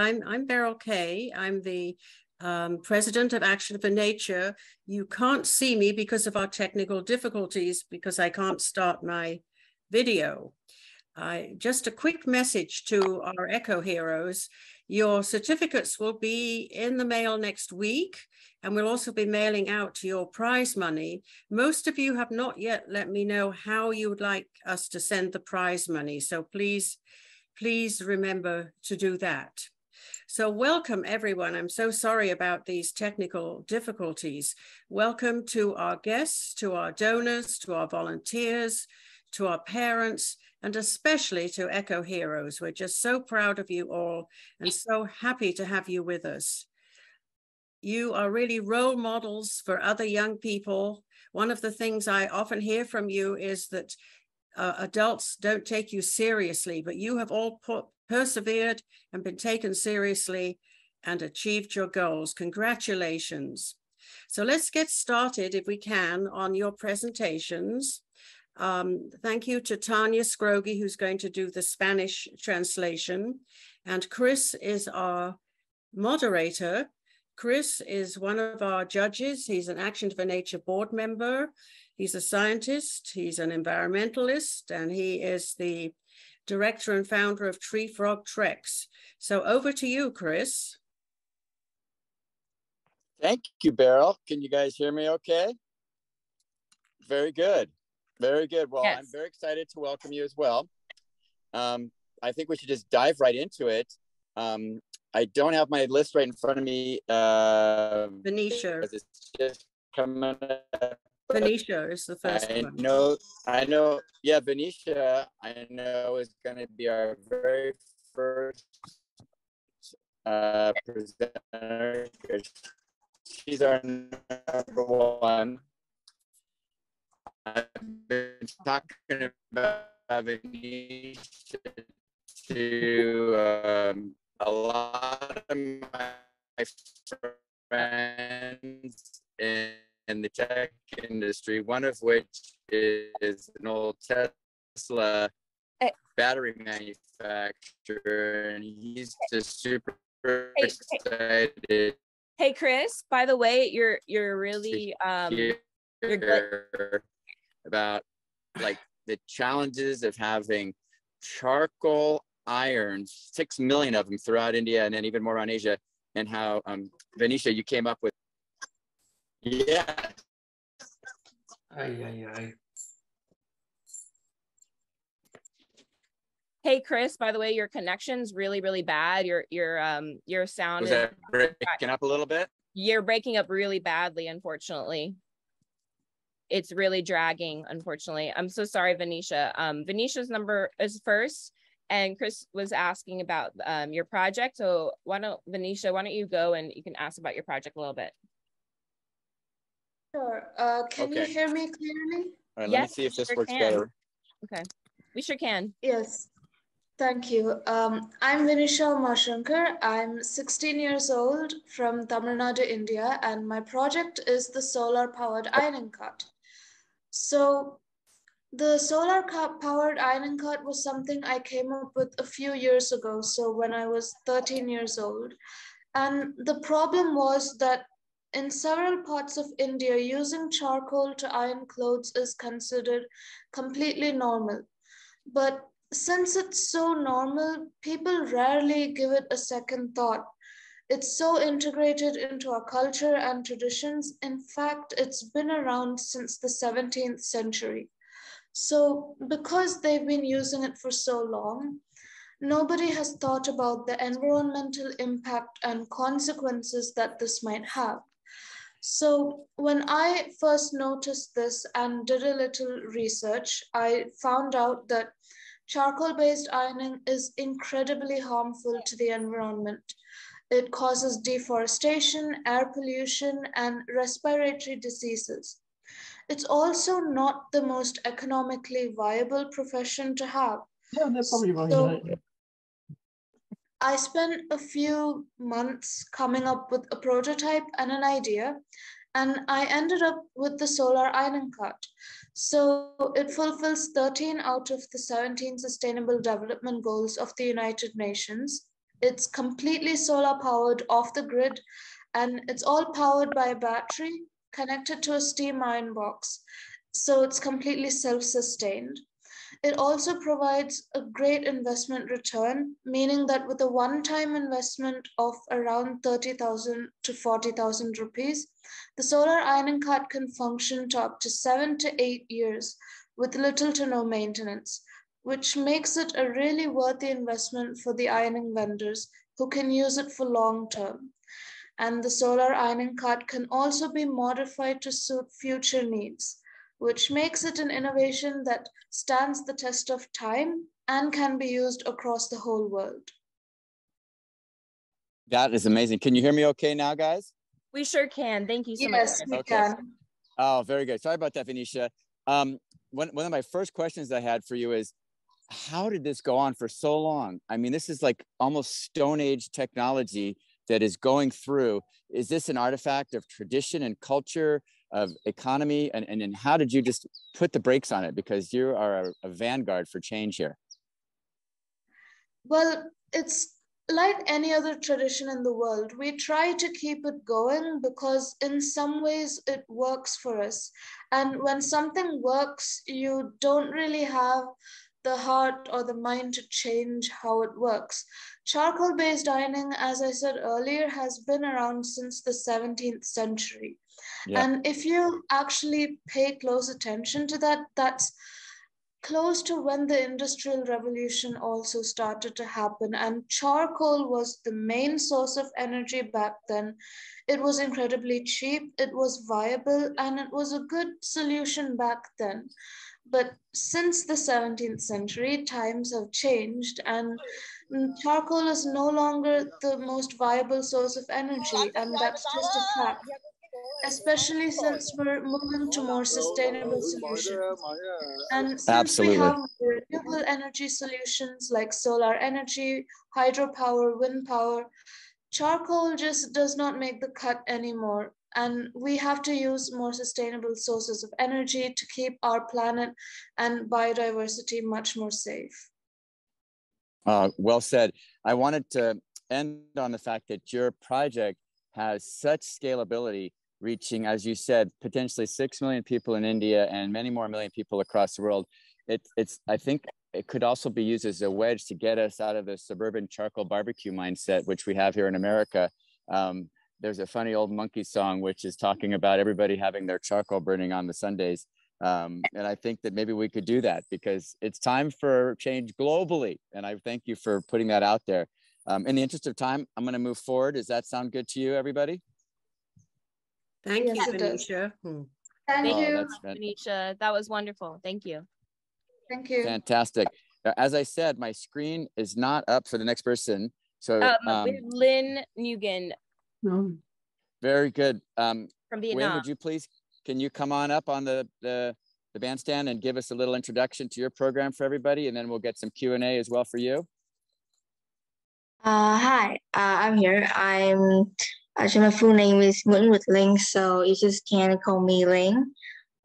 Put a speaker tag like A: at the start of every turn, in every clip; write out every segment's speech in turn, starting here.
A: I'm Beryl Kay. I'm the president of Action for Nature. You can't see me because of our technical difficulties, because I can't start my video. Just a quick message to our Eco Heroes. Your certificates will be in the mail next week, and we'll also be mailing out your prize money. Most of you have not yet let me know how you would like us to send the prize money, so please remember to do that. So welcome, everyone. I'm so sorry about these technical difficulties. Welcome to our guests, to our donors, to our volunteers, to our parents, and especially to Eco Heroes. We're just so proud of you all and so happy to have you with us. You are really role models for other young people. One of the things I often hear from you is that adults don't take you seriously, but you have all persevered and been taken seriously and achieved your goals. Congratulations. So let's get started, if we can, on your presentations. Thank you to Tanya Scroggie, who's going to do the Spanish translation. And Chris is our moderator. Chris is one of our judges. He's an Action for Nature board member. He's a scientist, he's an environmentalist, and he is the director and founder of Tree Frog Treks. So over to you, Chris.
B: Thank you, Beryl. Can you guys hear me okay? Very good. Very good. Well, yes. I'm very excited to welcome you as well. I think we should just dive right into it. I don't have my list right in front of me.
A: Venetia.
B: It's just coming up.
A: Venetia is the first one.
B: I know. Yeah, Venetia, I know, is going to be our very first presenter. She's our number one. I've been talking about Venetia to a lot of my friends in the tech industry, one of which is an old Tesla battery manufacturer, and he's just super excited.
C: Hey Chris, by the way, you're really you're good
B: about like the challenges of having charcoal irons, 6 million of them throughout India and then even more around Asia, and how Venetia, you came up with. Yeah.
C: Hey Chris, by the way, your connection's really bad. Your sound
B: is breaking up a little bit.
C: You're breaking up really badly, unfortunately. It's really dragging, unfortunately. I'm so sorry, Venetia. Venetia's number is first, and Chris was asking about your project. So Venetia, why don't you go and you can ask about your project a little bit.
D: Sure. Can you hear me clearly?
B: All right, let me see if this works better.
C: Okay, we sure can.
D: Yes, thank you. I'm Venetia Mashankar. I'm 16 years old from Tamil Nadu, India, and my project is the solar-powered ironing cart. So the solar-powered ironing cart was something I came up with a few years ago, so when I was 13 years old. And the problem was that in several parts of India, using charcoal to iron clothes is considered completely normal. But since it's so normal, people rarely give it a second thought. It's so integrated into our culture and traditions. In fact, it's been around since the 17th century. So because they've been using it for so long, nobody has thought about the environmental impact and consequences that this might have. So when I first noticed this and did a little research, I found out that charcoal-based ironing is incredibly harmful to the environment. It causes deforestation, air pollution, and respiratory diseases. It's also not the most economically viable profession to have.
E: Yeah, they're probably right.
D: So I spent a few months coming up with a prototype and an idea, and I ended up with the solar ironing cart. So it fulfills 13 out of the 17 Sustainable Development Goals of the United Nations. It's completely solar powered off the grid, and it's all powered by a battery connected to a steam iron box. So it's completely self-sustained. It also provides a great investment return, meaning that with a one-time investment of around 30,000 to 40,000 rupees, the solar ironing cart can function to up to 7 to 8 years with little to no maintenance, which makes it a really worthy investment for the ironing vendors who can use it for long term. And the solar ironing cart can also be modified to suit future needs, which makes it an innovation that stands the test of time and can be used across the whole world.
B: That is amazing. Can you hear me okay now, guys?
C: We sure can. Thank you so much.
D: Yes, we can.
B: Oh, very good. Sorry about that, Venetia. One of my first questions I had for you is, how did this go on for so long? I mean, this is like almost Stone Age technology that is going through. Is this an artifact of tradition and culture, of economy? And how did you just put the brakes on it? Because you are a vanguard for change here.
D: Well, it's like any other tradition in the world. We try to keep it going because in some ways it works for us. And when something works, you don't really have the heart or the mind to change how it works. Charcoal-based ironing, as I said earlier, has been around since the 17th century. Yeah. And if you actually pay close attention to that, that's close to when the Industrial Revolution also started to happen. And charcoal was the main source of energy back then. It was incredibly cheap, it was viable, and it was a good solution back then. But since the 17th century, times have changed, and charcoal is no longer the most viable source of energy, and that's just a fact, especially since we're moving to more sustainable solutions. And since we have renewable energy solutions like solar energy, hydropower, wind power, charcoal just does not make the cut anymore. And we have to use more sustainable sources of energy to keep our planet and biodiversity much more safe.
B: Well said. I wanted to end on the fact that your project has such scalability, reaching, as you said, potentially 6 million people in India and many more million people across the world. I think it could also be used as a wedge to get us out of the suburban charcoal barbecue mindset, which we have here in America. There's a funny old monkey song, which is talking about everybody having their charcoal burning on the Sundays. And I think that maybe we could do that because it's time for change globally. And I thank you for putting that out there. In the interest of time, I'm going to move forward. Does that sound good to you, everybody?
A: Thank you, Venetia.
C: Thank you, Venetia. That was wonderful. Thank you.
D: Thank you.
B: Fantastic. As I said, my screen is not up for the next person. So
C: we have Lynn Nguyen.
B: Very good.
C: From Vietnam.
B: Wayne, would you please, can you come on up on the bandstand and give us a little introduction to your program for everybody, and then we'll get some Q&A as well for you.
E: Hi, I'm here. Actually, my full name is Nguyễn Nguyệt Linh, so you just can call me Linh.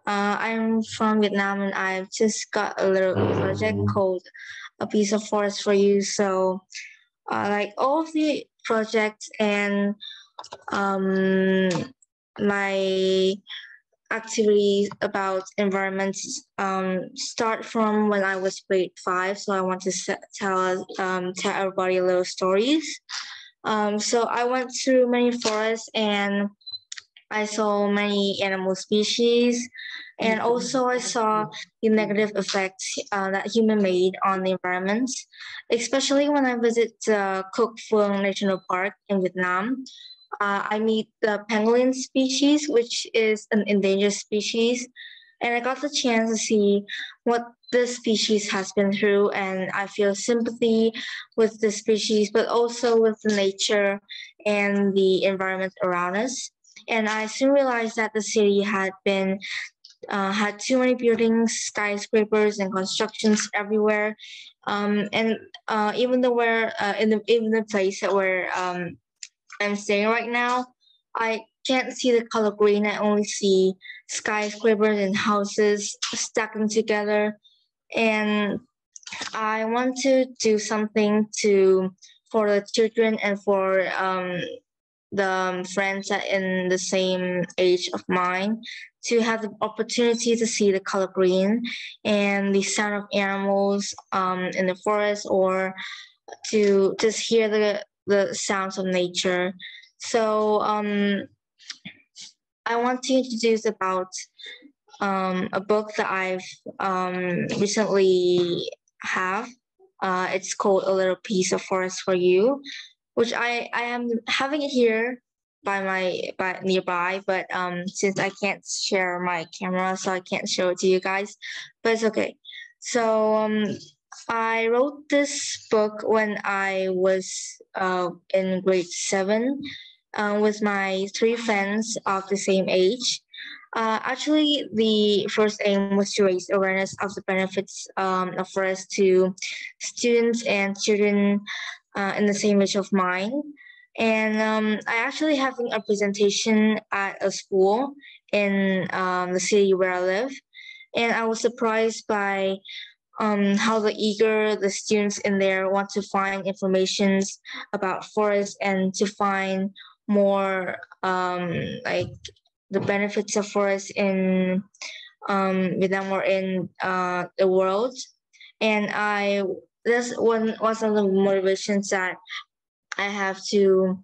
E: I'm from Vietnam, and I've just got a little project called A Piece of Forest for You. So, like all of the projects and my activities about environment start from when I was grade 5. So I want to tell everybody a little stories. So I went through many forests and I saw many animal species, and also I saw the negative effects that human made on the environment, especially when I visit Cuc Phuong National Park in Vietnam. I meet the pangolin species, which is an endangered species, and I got the chance to see what this species has been through, and I feel sympathy with the species, but also with the nature and the environment around us. And I soon realized that the city had too many buildings, skyscrapers, and constructions everywhere. Even though we're in the place that where I'm staying right now, I can't see the color green. I only see skyscrapers and houses stacking together. And I want to do something to for the children and for the friends that in the same age of mine to have the opportunity to see the color green and the sound of animals in the forest, or to just hear the sounds of nature. So I want to introduce about a book that I've recently have. It's called A Little Piece of Forest for You, which I am having it here by nearby, but since I can't share my camera, so I can't show it to you guys, but it's okay. So I wrote this book when I was in grade 7 with my 3 friends of the same age. Actually, the first aim was to raise awareness of the benefits of forest to students and children in the same age of mine. And I actually having a presentation at a school in the city where I live. And I was surprised by how eager the students in there want to find information about forests and to find more like the benefits of forests in Vietnam or in the world. And that's one of the motivations that I have to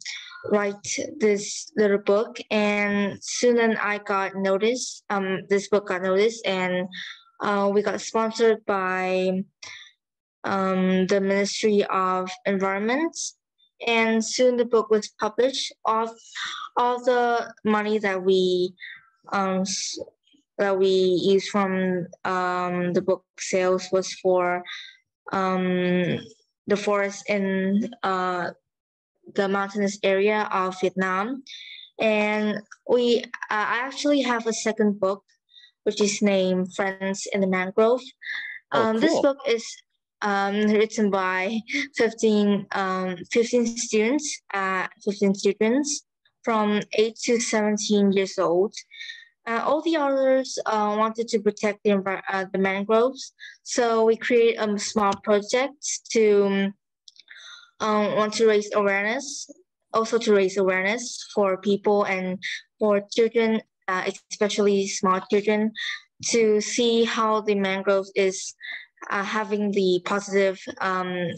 E: write this little book. And soon then I got noticed. This book got noticed, and we got sponsored by the Ministry of Environment. And soon the book was published. All the money that we used from the book sales was for the forest in the mountainous area of Vietnam. And I actually have a second book, which is named Friends in the Mangrove.
B: Cool.
E: This book is written by 15 students, 15 students from 8 to 17 years old. All the others wanted to protect the mangroves, so we created a small project to want to raise awareness, also to raise awareness for people and for children, especially small children, to see how the mangrove is having the positive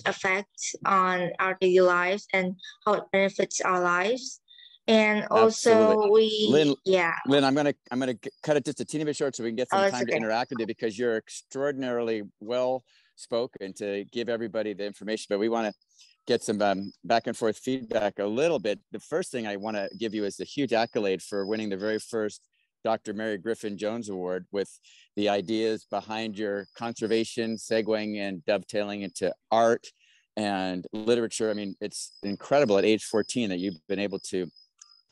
E: effect on our daily lives and how it benefits our lives. And also
B: Lynn, I'm gonna cut it just a teeny bit short so we can get some time to interact with you, because you're extraordinarily well spoken to give everybody the information, but we want to get some back and forth feedback a little bit. The first thing I want to give you is a huge accolade for winning the very first Dr. Mary Griffin Jones Award with the ideas behind your conservation, segueing and dovetailing into art and literature. I mean, it's incredible at age 14 that you've been able to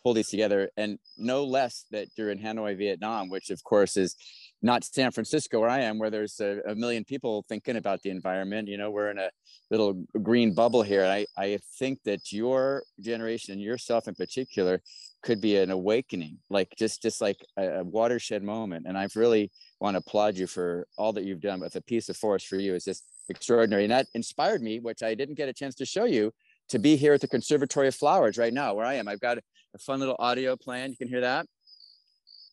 B: pull these together, and no less that you're in Hanoi, Vietnam, which of course is not San Francisco where I am, where there's a million people thinking about the environment. You know, we're in a little green bubble here. I think that your generation and yourself in particular could be an awakening, like just like a watershed moment. And I really want to applaud you for all that you've done with A Piece of Forest for You. Is just extraordinary. And that inspired me, which I didn't get a chance to show you, to be here at the Conservatory of Flowers right now, where I am. I've got a fun little audio playing. You can hear that.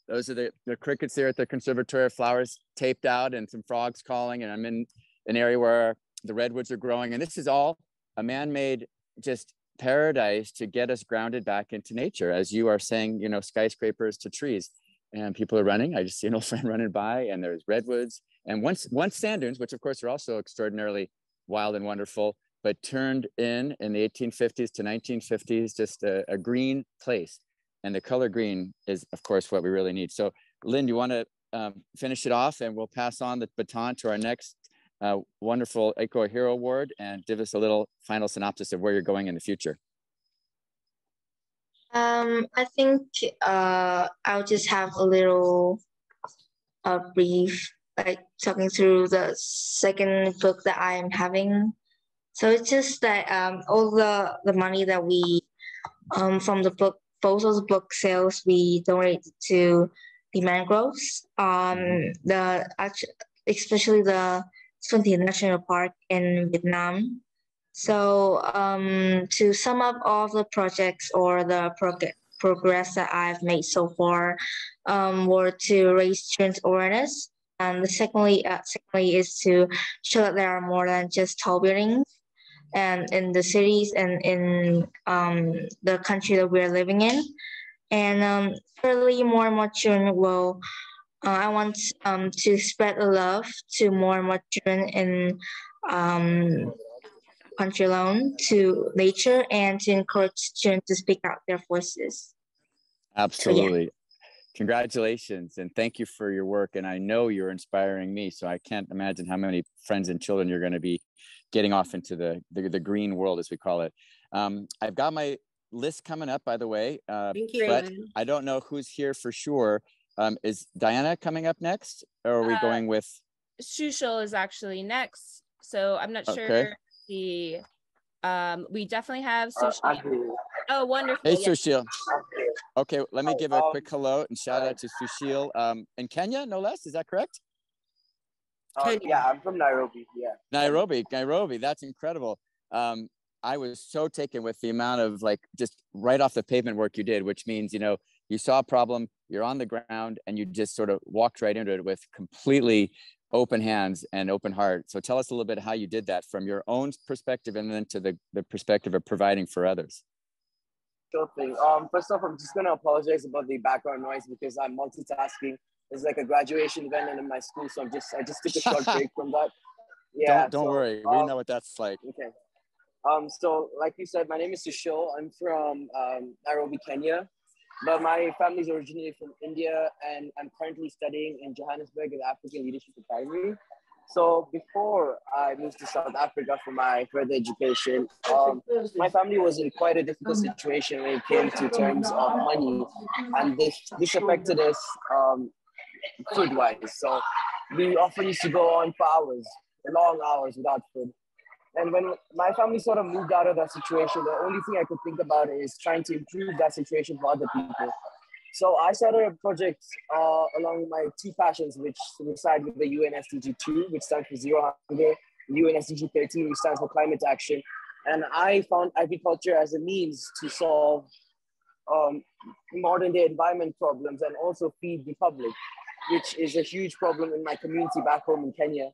B: Those are the crickets here at the Conservatory of Flowers, taped out, and some frogs calling. And I'm in an area where the redwoods are growing. And this is all a man-made just paradise to get us grounded back into nature. As you are saying, you know, skyscrapers to trees, and people are running. I just see an old friend running by, and there's redwoods and once sand dunes, which of course are also extraordinarily wild and wonderful, but turned in the 1850s to 1950s, just a green place. And the color green is, of course, what we really need. So, Lynn, you want to finish it off, and we'll pass on the baton to our next wonderful Eco Hero Award, and give us a little final synopsis of where you're going in the future.
E: I think I'll just have a little brief, like talking through the second book that I'm having. So it's just that all the money that we from the book, both of the book sales, we donate to the mangroves. Especially the Xuân Thiền National Park in Vietnam. So to sum up all the projects or the progress that I've made so far, were to raise students' awareness. And secondly is to show that there are more than just tall buildings and in the cities and in the country that we're living in. And thirdly, more and more children will, I want to spread the love to more and more children in country alone, to nature, and to encourage students to speak out their voices.
B: Absolutely. So, yeah. Congratulations and thank you for your work. And I know you're inspiring me, so I can't imagine how many friends and children you're going to be getting off into the green world, as we call it. I've got my list coming up, by the way.
A: Thank you,
B: but I don't know who's here for sure. Is Diana coming up next, or are we going with?
C: Sushil is actually next, so I'm not sure. We definitely have Sushil. Oh, wonderful.
B: Hey, Sushil. Okay, let me give a quick hello and shout out to Sushil in Kenya, no less. Is that correct?
F: Yeah, I'm from Nairobi. Yeah.
B: Nairobi. That's incredible. I was so taken with the amount of just right off the pavement work you did, which means, you saw a problem, you're on the ground, and you just sort of walked right into it with completely open hands and open heart. So tell us a little bit how you did that from your own perspective and then to the perspective of providing for others.
F: Sure thing. First off, I'm just going to apologize about the background noise because I'm multitasking. There's like a graduation event in my school, so I just took a short break from that.
B: Yeah. Don't worry. We know what that's like.
F: Okay. So like you said, my name is Sushil. I'm from Nairobi, Kenya, but my family's originally from India, and I'm currently studying in Johannesburg at African Leadership Academy. So before I moved to South Africa for my further education, my family was in quite a difficult situation when it came to terms of money, and this affected us food-wise. So we often used to go on for hours, long hours without food. And when my family sort of moved out of that situation, the only thing I could think about is trying to improve that situation for other people. So I started a project along my two passions, which reside with the UN SDG 2, which stands for Zero Hunger, UN SDG 13, which stands for Climate Action. And I found agriculture as a means to solve modern day environment problems and also feed the public, which is a huge problem in my community back home in Kenya.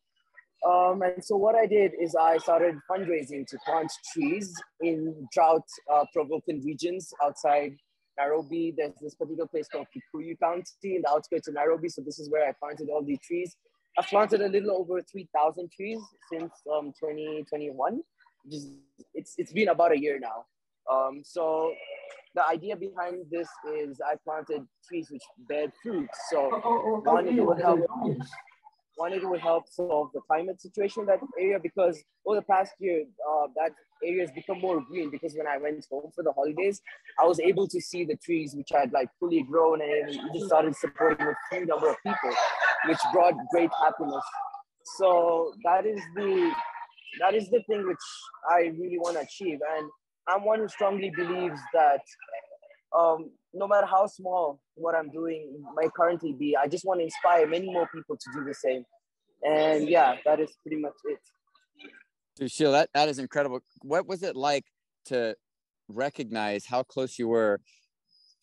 F: And so what I did is I started fundraising to plant trees in drought-provoking regions outside Nairobi. There's this particular place called Kikuyu County in the outskirts of Nairobi. So this is where I planted all these trees. I've planted a little over 3,000 trees since 2021. It's been about a year now. So the idea behind this is I planted trees which bear fruit. So one, it would help solve the climate situation in that area, because over the past year, that area has become more green, because when I went home for the holidays, I was able to see the trees which had fully grown, and it just started supporting a few number of people, which brought great happiness. So that is the thing which I really want to achieve. And I'm one who strongly believes that no matter how small what I'm doing might currently be, I just want to inspire many more people to do the same. And yeah, that is pretty much it.
B: Sushil, that is incredible. What was it like to recognize how close you were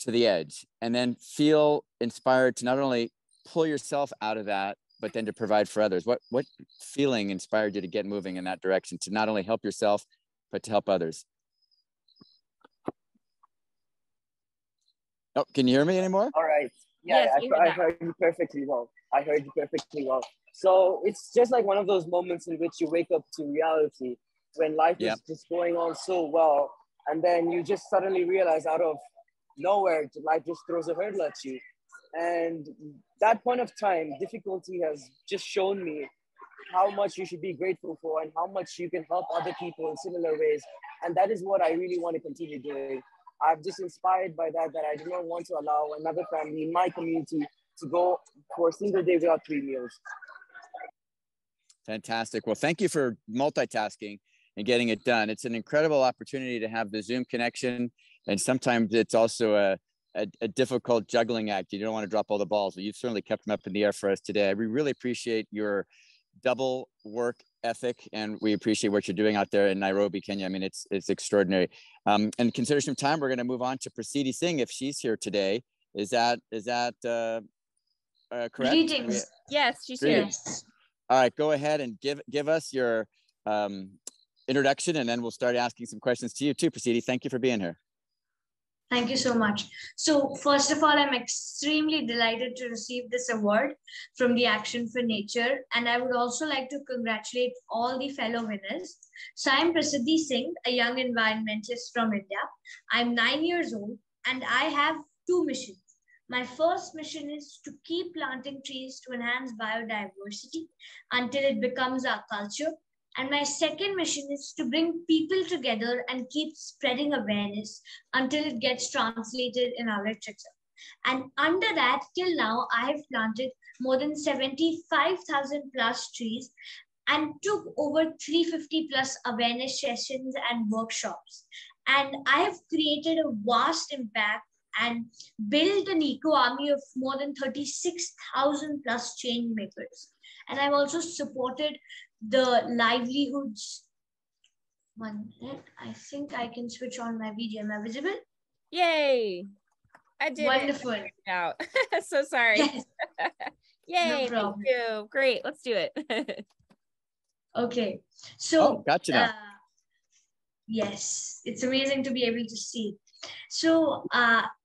B: to the edge and then feel inspired to not only pull yourself out of that, but then to provide for others? What feeling inspired you to get moving in that direction, to not only help yourself, but to help others? Oh, can you hear me anymore?
F: All right. Yeah, yes, I heard you perfectly well. So it's just like one of those moments in which you wake up to reality when life is just going on so well. And then you just suddenly realize out of nowhere, life just throws a hurdle at you. And that point of time, difficulty has just shown me how much you should be grateful for and how much you can help other people in similar ways. And that is what I really want to continue doing. I'm just inspired by that I do not want to allow another family in my community to go for a single day without 3 meals.
B: Fantastic. Well, thank you for multitasking and getting it done. It's an incredible opportunity to have the Zoom connection. And sometimes it's also a difficult juggling act. You don't want to drop all the balls, but you've certainly kept them up in the air for us today. We really appreciate your double work ethic, and we appreciate what you're doing out there in Nairobi, Kenya. I mean, it's extraordinary. And consider some time, we're going to move on to Prasidi Singh if she's here today. Is that correct?
D: Greetings.
C: Yes, she's
B: here.
D: Yes.
B: All right, go ahead and give us your introduction, and then we'll start asking some questions to you too, Prasidi. Thank you for being here.
D: Thank you so much. So first of all, I'm extremely delighted to receive this award from the Action for Nature. And I would also like to congratulate all the fellow winners. So I'm Prasidi Singh, a young environmentalist from India. I'm 9 years old and I have two missions. My first mission is to keep planting trees to enhance biodiversity until it becomes our culture. And my second mission is to bring people together and keep spreading awareness until it gets translated in our literature. And under that, till now, I have planted more than 75,000 plus trees and took over 350 plus awareness sessions and workshops. And I have created a vast impact and built an eco army of more than 36,000 plus change makers. And I've also supported the livelihoods. 1 minute. I think I can switch on my video. Am I visible?
C: Yay! I did.
D: Wonderful.
C: It. Out. So sorry.
D: Yes.
C: Yay!
D: No problem.
C: Thank you. Great. Let's do it.
D: Okay. So.
B: Gotcha now.
D: Yes, it's amazing to be able to see. So.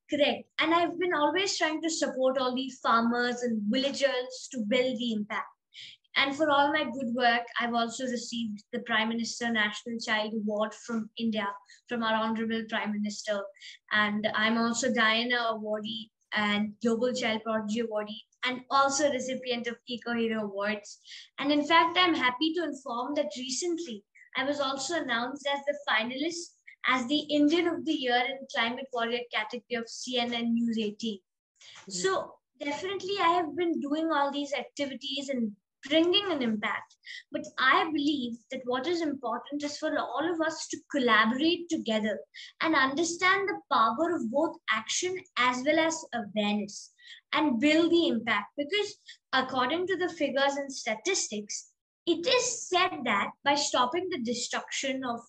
D: Correct. And I've been always trying to support all these farmers and villagers to build the impact. And for all my good work, I've also received the Prime Minister National Child Award from India, from our Honorable Prime Minister. And I'm also Diana Awardee and Global Child Prodigy Awardee, and also recipient of Eco Hero Awards. And in fact, I'm happy to inform that recently I was also announced as the finalist as the Indian of the Year in Climate Warrior category of CNN News 18. So definitely I have been doing all these activities and bringing an impact. But I believe that what is important is for all of us to collaborate together and understand the power of both action as well as awareness and build the impact. Because according to the figures and statistics, it is said that by stopping the destruction of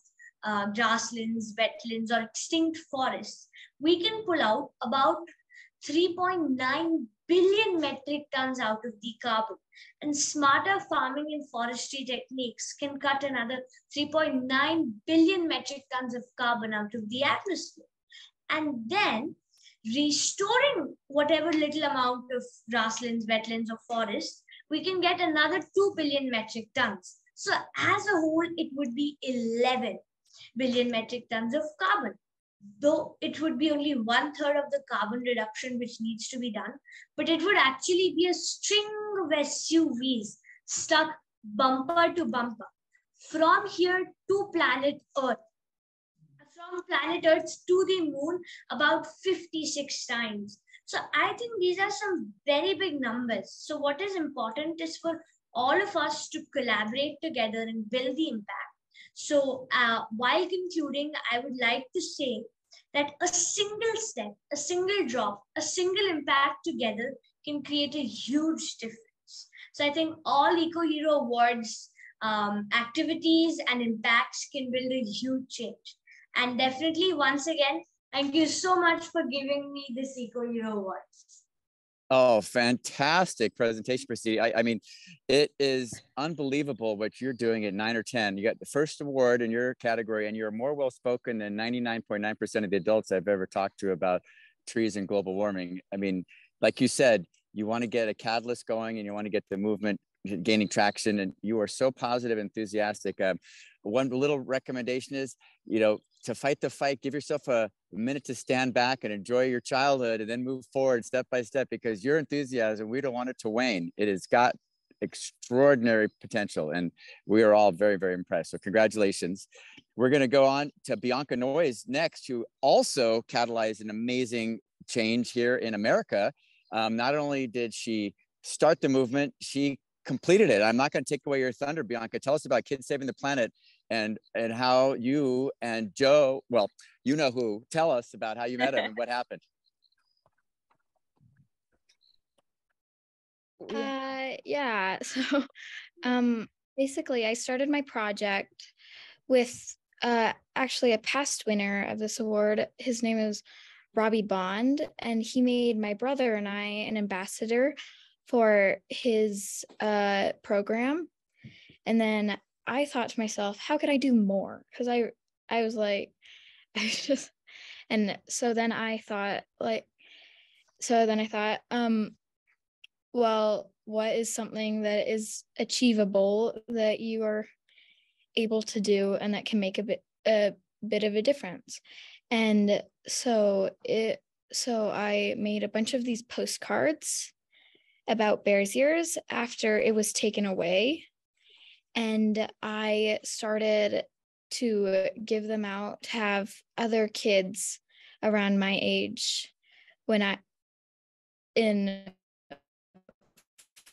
D: grasslands, wetlands, or extinct forests, we can pull out about 3.9 billion metric tons out of the carbon. And smarter farming and forestry techniques can cut another 3.9 billion metric tons of carbon out of the atmosphere. And then restoring whatever little amount of grasslands, wetlands, or forests, we can get another 2 billion metric tons. So as a whole, it would be 11 billion metric tons of carbon. Though it would be only 1/3 of the carbon reduction which needs to be done, but it would actually be a string of SUVs stuck bumper to bumper from here to planet Earth, from planet Earth to the moon about 56 times. So I think these are some very big numbers. So what is important is for all of us to collaborate together and build the impact. So while concluding, I would like to say that a single step, a single drop, a single impact together can create a huge difference. So I think all Eco Hero Awards activities and impacts can build a huge change. And definitely, once again, thank you so much for giving me this Eco Hero Awards.
B: Oh, fantastic presentation, Prasidi. I mean, it is unbelievable what you're doing at 9 or 10. You got the first award in your category, and you're more well-spoken than 99.9% of the adults I've ever talked to about trees and global warming. I mean, like you said, you want to get a catalyst going and you want to get the movement gaining traction, and you are so positive, enthusiastic. One little recommendation is, to fight the fight, give yourself a minute to stand back and enjoy your childhood and then move forward step by step, because your enthusiasm, we don't want it to wane. It has got extraordinary potential, and we are all very, very impressed. So congratulations. We're going to go on to Bianca Noyes next, who also catalyzed an amazing change here in America. Not only did she start the movement, she completed it. I'm not going to take away your thunder, Bianca. Tell us about Kids Saving the Planet and how you and Joe, well, you know who, tell us about how you met him and what happened.
G: Yeah, so Basically, I started my project with actually a past winner of this award. His name is Robbie Bond, and he made my brother and I an ambassador for his program. And then I thought to myself, how could I do more? Because I was like, I was just, and so then I thought, well, what is something that is achievable that you are able to do and that can make a bit of a difference? And so I made a bunch of these postcards about Bears Ears after it was taken away, and I started to give them out to have other kids around my age in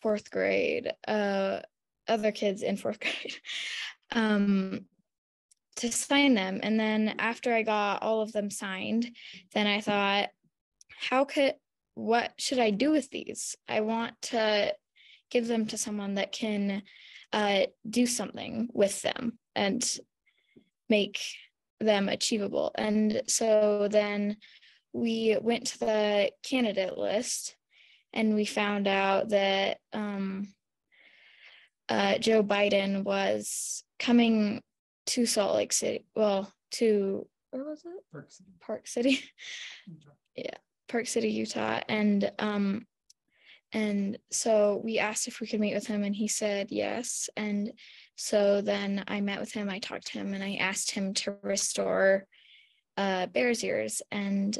G: fourth grade, other kids in fourth grade, to sign them. And then after I got all of them signed, then I thought, what should I do with these? I want to give them to someone that can do something with them and make them achievable. And so then we went to the candidate list, and we found out that Joe Biden was coming to Salt Lake City. Well, to, where was it? Park City. Yeah, Park City, Utah. And so we asked if we could meet with him, and he said yes. And so then I met with him, I talked to him, and I asked him to restore Bears Ears. And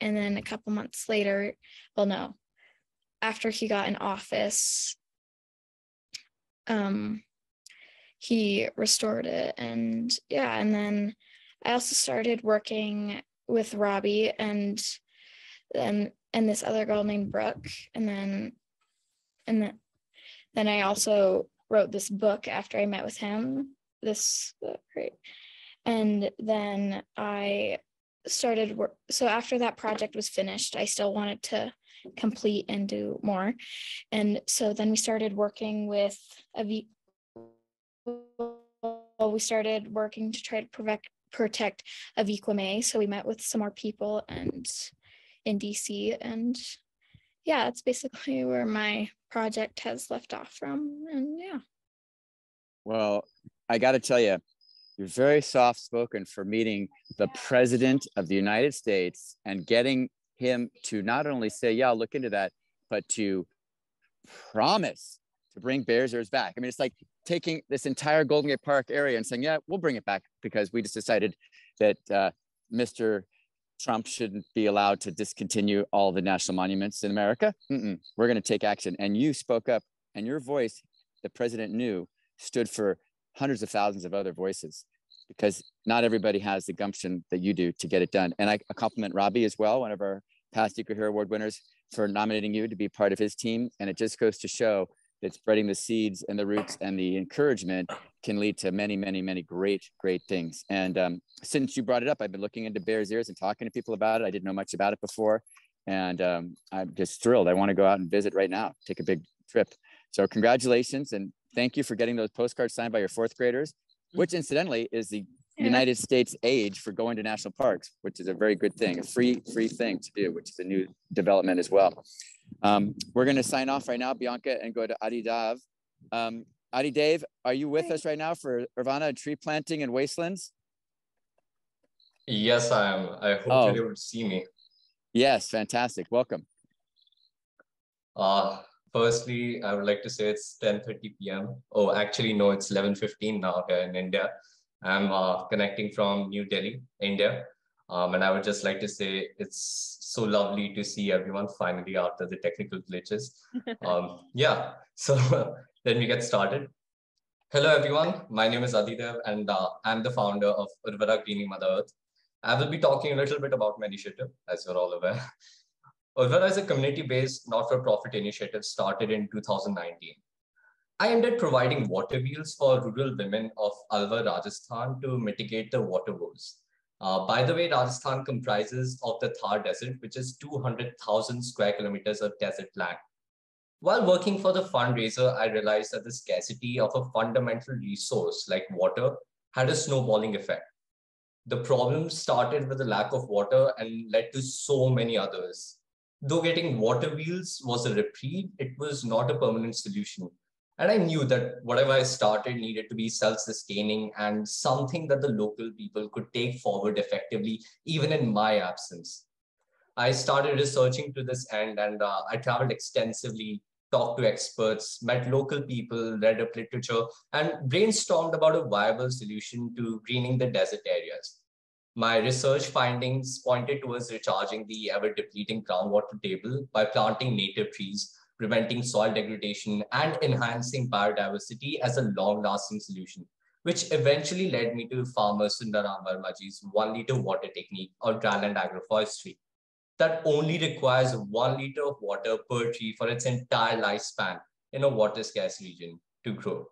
G: then a couple months later, well, no, after he got in office, he restored it. And yeah, and then I also started working with Robbie and this other girl named Brooke. And then I also wrote this book after I met with him. Great. And then I started work. So after that project was finished, I still wanted to complete and do more. And so then we started working with we started working to try to protect Aviquame. So we met with some more people and in DC, and yeah, that's basically where my project has left off from. And yeah.
B: Well, I got to tell you, you're very soft spoken for meeting the president of the United States and getting him to not only say, yeah, I'll look into that, but to promise to bring Bears Ears back. I mean, it's like taking this entire Golden Gate Park area and saying, yeah, we'll bring it back because we just decided that Mr. Trump shouldn't be allowed to discontinue all the national monuments in America. We're going to take action. And you spoke up, and your voice, the president knew, stood for hundreds of thousands of other voices, because not everybody has the gumption that you do to get it done. And I compliment Robbie as well, one of our past You Could Hear Award winners, for nominating you to be part of his team. And it just goes to show that spreading the seeds and the roots and the encouragement can lead to many, many, many great things. And since you brought it up, I've been looking into Bears Ears and talking to people about it. I didn't know much about it before. And I'm just thrilled. I want to go out and visit right now, take a big trip. So congratulations. And thank you for getting those postcards signed by your fourth graders, which incidentally is the United States age for going to national parks, which is a very good thing, a free thing to do, which is a new development as well. We're going to sign off right now, Bianca, and go to Adi Dav. Adi Dave, are you with us right now for Urbana tree planting and wastelands?
H: Yes, I am. I hope you're able to see me.
B: Yes, fantastic. Welcome.
H: Firstly, I would like to say it's 10:30 p.m. Oh, actually, no, it's 11:15 now here in India. I'm connecting from New Delhi, India. And I would just like to say it's so lovely to see everyone finally after the technical glitches. Yeah, so let me get started. Hello, everyone. My name is Adidev, and I'm the founder of Urvara Greening Mother Earth. I will be talking a little bit about my initiative, as you're all aware. Urvara is a community-based, not-for-profit initiative started in 2019. I aimed at providing water wheels for rural women of Alwar, Rajasthan to mitigate the water woes. By the way, Rajasthan comprises of the Thar Desert, which is 200,000 square kilometers of desert land. While working for the fundraiser, I realized that the scarcity of a fundamental resource like water had a snowballing effect. The problem started with the lack of water and led to so many others. Though getting water wheels was a reprieve, it was not a permanent solution. And I knew that whatever I started needed to be self-sustaining and something that the local people could take forward effectively, even in my absence. I started researching to this end, and I traveled extensively, talked to experts, met local people, read up literature, and brainstormed about a viable solution to greening the desert areas. My research findings pointed towards recharging the ever-depleting groundwater table by planting native trees, preventing soil degradation, and enhancing biodiversity as a long-lasting solution, which eventually led me to farmer Sundaram Vermaji's 1 liter water technique or dryland agroforestry that only requires 1 liter of water per tree for its entire lifespan in a water scarce region to grow.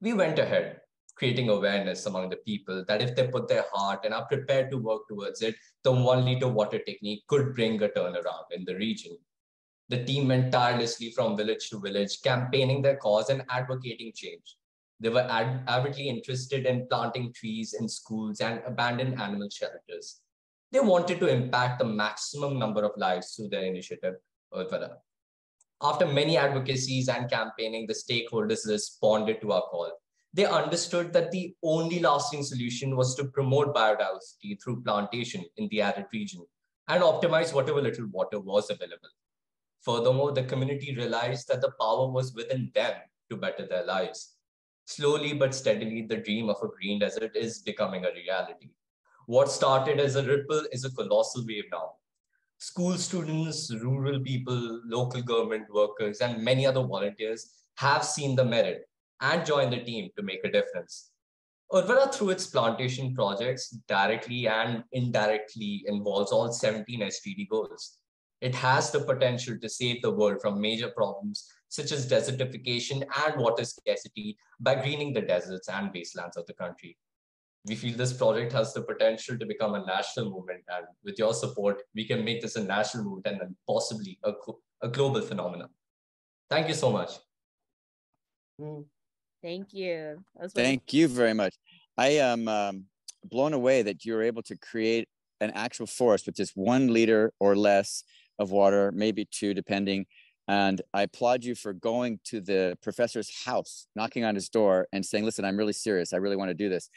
H: We went ahead, creating awareness among the people that if they put their heart and are prepared to work towards it, the 1 liter water technique could bring a turnaround in the region. The team went tirelessly from village to village, campaigning their cause and advocating change. They were avidly interested in planting trees in schools and abandoned animal shelters. They wanted to impact the maximum number of lives through their initiative, Urvara. After many advocacies and campaigning, the stakeholders responded to our call. They understood that the only lasting solution was to promote biodiversity through plantation in the arid region and optimize whatever little water was available. Furthermore, the community realized that the power was within them to better their lives. Slowly but steadily, the dream of a green desert is becoming a reality. What started as a ripple is a colossal wave now. School students, rural people, local government workers, and many other volunteers have seen the merit and joined the team to make a difference. Urvara, through its plantation projects, directly and indirectly involves all 17 SDG goals. It has the potential to save the world from major problems such as desertification and water scarcity by greening the deserts and wastelands of the country. We feel this project has the potential to become a national movement, and with your support, we can make this a national movement and then possibly a global phenomenon. Thank you so much.
C: Thank you.
B: Thank you very much. I am blown away that you're able to create an actual forest with just 1 liter or less of water, maybe 2, depending. And I applaud you for going to the professor's house, knocking on his door and saying, listen, I'm really serious. I really want to do this.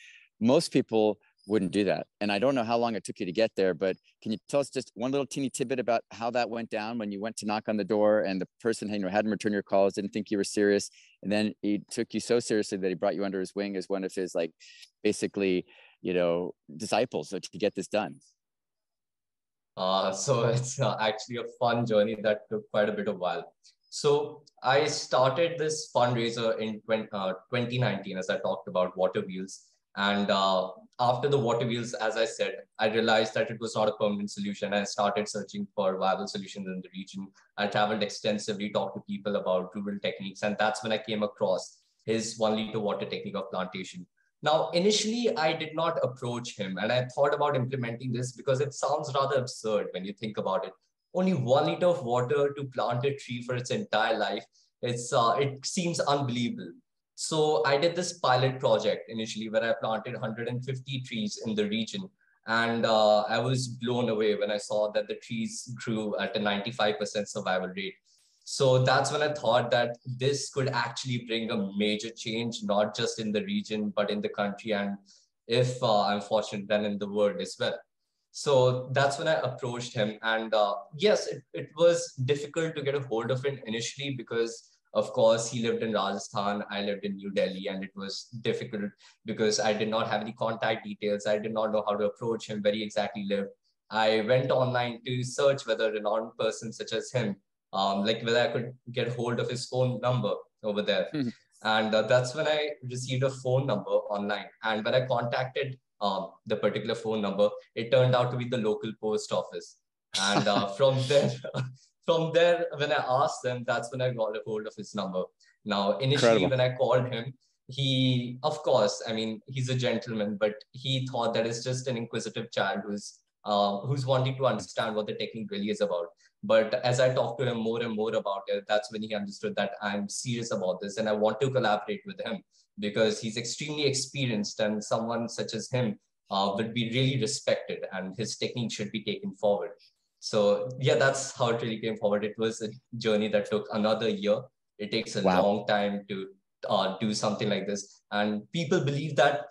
B: Most people wouldn't do that. And I don't know how long it took you to get there, but can you tell us just one little teeny tidbit about how that went down when you went to knock on the door and the person hadn't returned your calls, didn't think you were serious. And then he took you so seriously that he brought you under his wing as one of his, like, basically, disciples to get this done.
H: So it's actually a fun journey that took quite a bit of while. So I started this fundraiser in 2019, as I talked about, Water Wheels. And after the water wheels, as I said, I realized that it was not a permanent solution. I started searching for viable solutions in the region. I traveled extensively, talked to people about rural techniques. And that's when I came across his 1 liter water technique of plantation. Now, initially, I did not approach him. And I thought about implementing this because it sounds rather absurd when you think about it. Only 1 liter of water to plant a tree for its entire life. It seems unbelievable. So I did this pilot project initially where I planted 150 trees in the region. And I was blown away when I saw that the trees grew at a 95% survival rate. So that's when I thought that this could actually bring a major change, not just in the region, but in the country. And if I'm fortunate, then in the world as well. So that's when I approached him. And yes, it was difficult to get a hold of him initially because of course, he lived in Rajasthan, I lived in New Delhi, and it was difficult because I did not have any contact details. I did not know how to approach him, where he exactly lived. I went online to search whether a renowned person such as him, like whether I could get hold of his phone number over there. And that's when I received a phone number online. And when I contacted the particular phone number, it turned out to be the local post office. And from there, when I asked them, that's when I got a hold of his number. Now, initially, when I called him, he, of course, I mean, he's a gentleman, but he thought that it's just an inquisitive child who's who's wanting to understand what the technique really is about. But as I talked to him more and more about it, that's when he understood that I'm serious about this and I want to collaborate with him, because he's extremely experienced, and someone such as him would be really respected, and his technique should be taken forward. So yeah, that's how it really came forward. It was a journey that took another year. It takes a long time to do something like this. And people believe that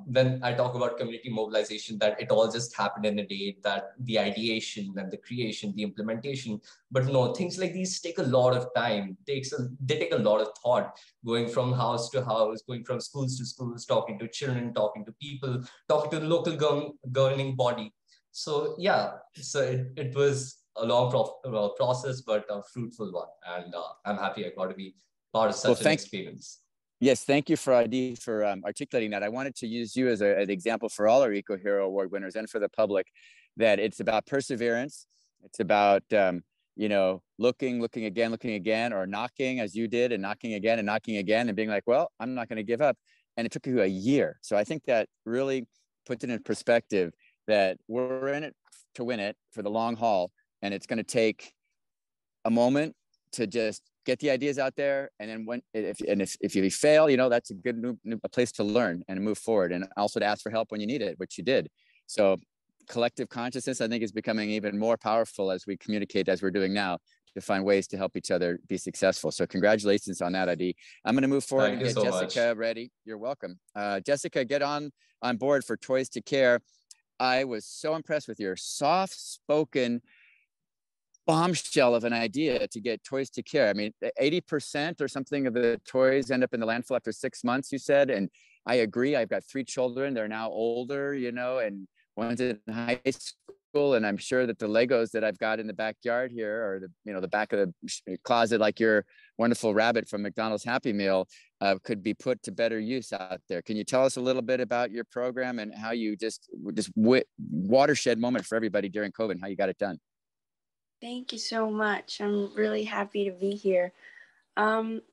H: when I talk about community mobilization, that it all just happened in a day, that the ideation and the creation, the implementation. But no, things like these take a lot of time. They take a lot of thought, going from house to house, going from schools to schools, talking to children, talking to people, talking to the local governing body. So yeah, so it was a long process, but a fruitful one. And I'm happy I got to be part of such an experience.
B: Yes, thank you for articulating that. I wanted to use you as an example for all our Eco Hero Award winners and for the public, that it's about perseverance. It's about, looking again, or knocking as you did, and knocking again and being like, well, I'm not going to give up. And it took you a year. So I think that really puts it in perspective that we're in it to win it for the long haul. And it's going to take a moment to just get the ideas out there, and then if you fail, that's a good new place to learn and move forward, and also to ask for help when you need it, which you did. So collective consciousness, I think, is becoming even more powerful as we communicate, as we're doing now, to find ways to help each other be successful. So congratulations on that, Adi. I'm going to move forward and get Jessica ready. You're welcome. Jessica, get on board for Toys to Care. I was so impressed with your soft-spoken bombshell of an idea to get Toys to Care. I mean, 80% or something of the toys end up in the landfill after 6 months, you said. And I agree. I've got 3 children. They're now older, and one's in high school. And I'm sure that the Legos that I've got in the backyard here, or the back of the closet, like your wonderful rabbit from McDonald's Happy Meal, could be put to better use out there. Can you tell us a little bit about your program and how you just watershed moment for everybody during COVID, and how you got it done?
I: Thank you so much. I'm really happy to be here.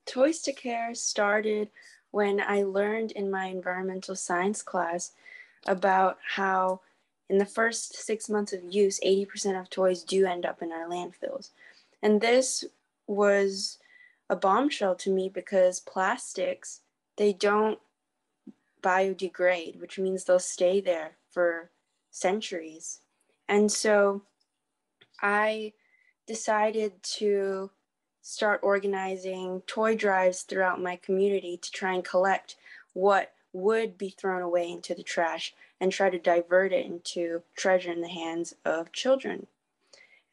I: Toys to Care started when I learned in my environmental science class about how in the first 6 months of use, 80% of toys do end up in our landfills. And this was a bombshell to me, because plastics, they don't biodegrade, which means they'll stay there for centuries. And so I decided to start organizing toy drives throughout my community to try and collect what would be thrown away into the trash and try to divert it into treasure in the hands of children.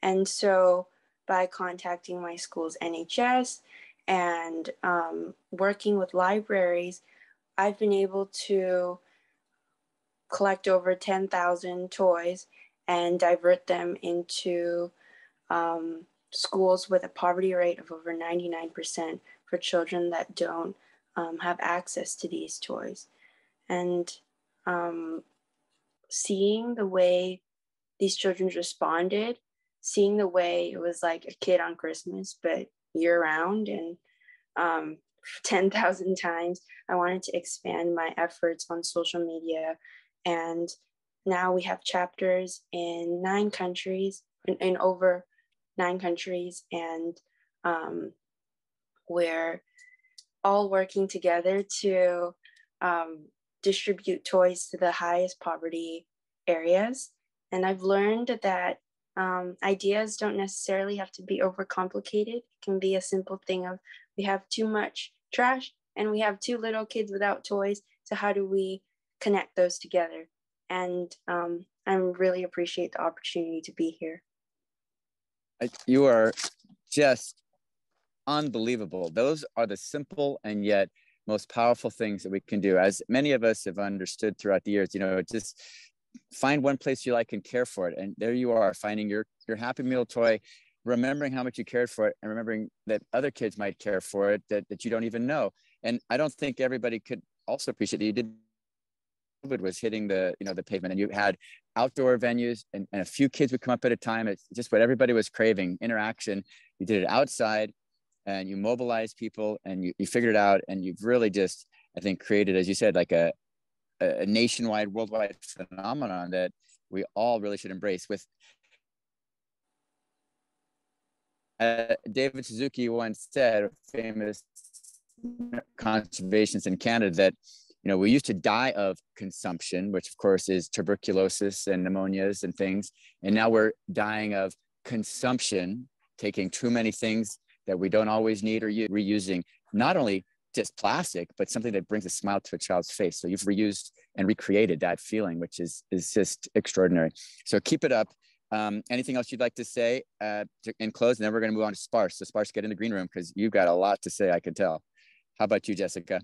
I: And so by contacting my school's NHS and working with libraries, I've been able to collect over 10,000 toys and divert them into schools with a poverty rate of over 99% for children that don't have access to these toys. And seeing the way these children responded, seeing the way it was like a kid on Christmas, but year round, and 10,000 times, I wanted to expand my efforts on social media. And now we have chapters in 9 countries, in over 9 countries, and we're all working together to distribute toys to the highest poverty areas. And I've learned that ideas don't necessarily have to be overcomplicated. It can be a simple thing of, we have too much trash and we have too little kids without toys. So how do we connect those together? And I really appreciate the opportunity to be here.
B: You are just unbelievable. Those are the simple and yet most powerful things that we can do. As many of us have understood throughout the years, just find one place you like and care for it. And there you are, finding your Happy Meal toy, remembering how much you cared for it, and remembering that other kids might care for it that you don't even know. And I don't think everybody could also appreciate that you did. COVID was hitting the pavement, and you had outdoor venues, and a few kids would come up at a time. It's just what everybody was craving, interaction. You did it outside, and you mobilized people, and you figured it out, and you've really just, I think, created, as you said, like a nationwide, worldwide phenomenon that we all really should embrace. With David Suzuki once said, a famous conservationist in Canada, that we used to die of consumption, which of course is tuberculosis and pneumonias and things, and now we're dying of consumption, taking too many things that we don't always need, or reusing not only just plastic, but something that brings a smile to a child's face. So you've reused and recreated that feeling, which is just extraordinary. So keep it up. Anything else you'd like to say in close? And then we're going to move on to Sparse. So Sparse, get in the green room because you've got a lot to say, I can tell. How about you, Jessica?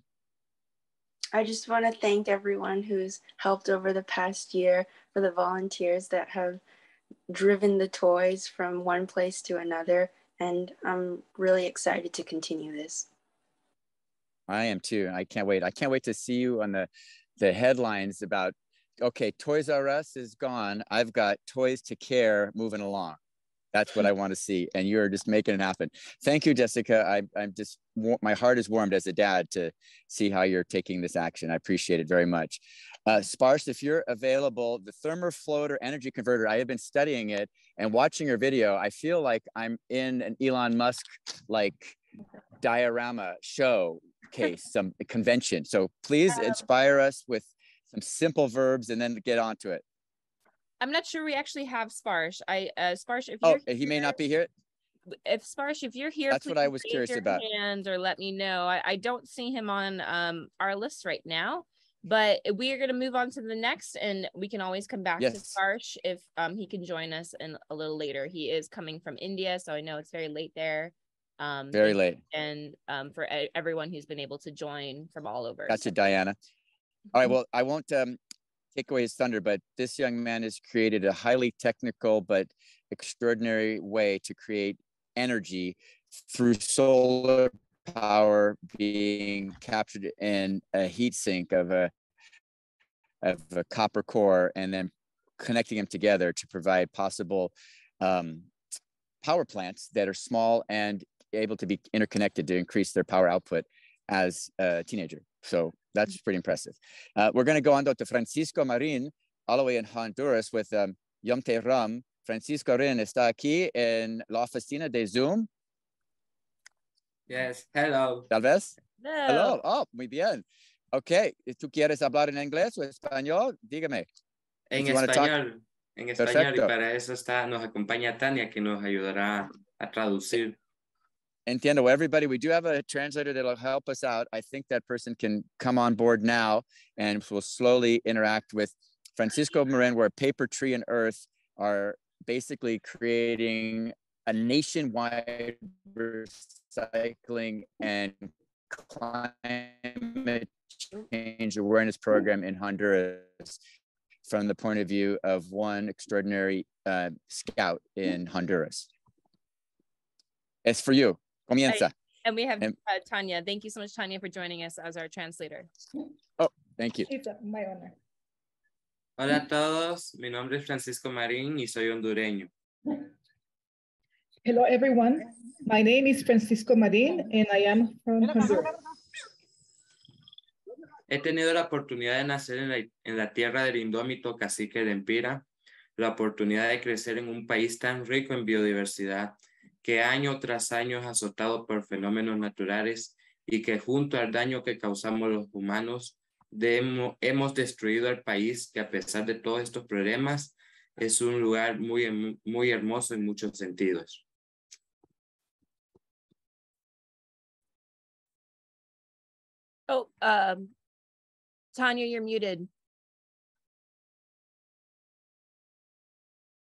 I: I just want to thank everyone who's helped over the past year, for the volunteers that have driven the toys from one place to another. And I'm really excited to continue this.
B: I am too. I can't wait. I can't wait to see you on the headlines about, okay, Toys R Us is gone. I've got Toys to Care moving along. That's what I want to see. And you're just making it happen. Thank you, Jessica. I'm just, my heart is warmed as a dad to see how you're taking this action. I appreciate it very much. Sparse, if you're available, the Thermofloater energy converter, I have been studying it and watching your video. I feel like I'm in an Elon Musk diorama show case, some convention. So please inspire us with some simple verbs and then get on to it.
C: I'm not sure we actually have Sparsh. Sparsh, if you're
B: he may not be here.
C: If Sparsh, if you're here,
B: that's what I was curious about.
C: Hands or let me know. I don't see him on our list right now, but we are going to move on to the next, and we can always come back to Sparsh if he can join us in a little later. He is coming from India, so I know it's very late there.
B: Very late.
C: And for everyone who's been able to join from all over.
B: Gotcha, Diana. All right, well, I won't take away his thunder, but this young man has created a highly technical but extraordinary way to create energy through solar power being captured in a heat sink of a copper core, and then connecting them together to provide possible power plants that are small and able to be interconnected to increase their power output as a teenager. So that's pretty impressive. We're going to go on to Francisco Marin, all the way in Honduras, with Yomte Ram. Francisco Marin está aquí en la oficina de Zoom.
J: Yes, hello.
B: Tal vez?
C: No.
B: Hello. Oh, muy bien. Ok, ¿tú quieres hablar en inglés o español? Dígame.
J: En español, y para eso nos acompaña Tania, que nos ayudará a traducir.
B: Entiendo. Well, everybody, we do have a translator that'll help us out. I think that person can come on board now, and we'll slowly interact with Francisco Marin, where Paper, Tree, and Earth are basically creating a nationwide recycling and climate change awareness program in Honduras from the point of view of one extraordinary scout in Honduras. It's for you. Comienza.
C: And we have Tanya. Thank you so much, Tanya, for joining us as our translator.
B: Oh, thank you.
K: It's my honor.
J: Hola a todos. Mi nombre es Francisco Marín y soy hondureño.
K: Hello, everyone. My name is Francisco Marin, and I am from Honduras.
J: He tenido la oportunidad de nacer en la tierra del indómito cacique de Empira, la oportunidad de crecer en un país tan rico en biodiversidad, que año tras año es azotado por fenómenos naturales y que junto al daño que causamos los humanos, hemos destruido el país, que a pesar de todos estos problemas, es un lugar muy, muy hermoso en muchos sentidos.
C: Oh, Tanya, you're muted.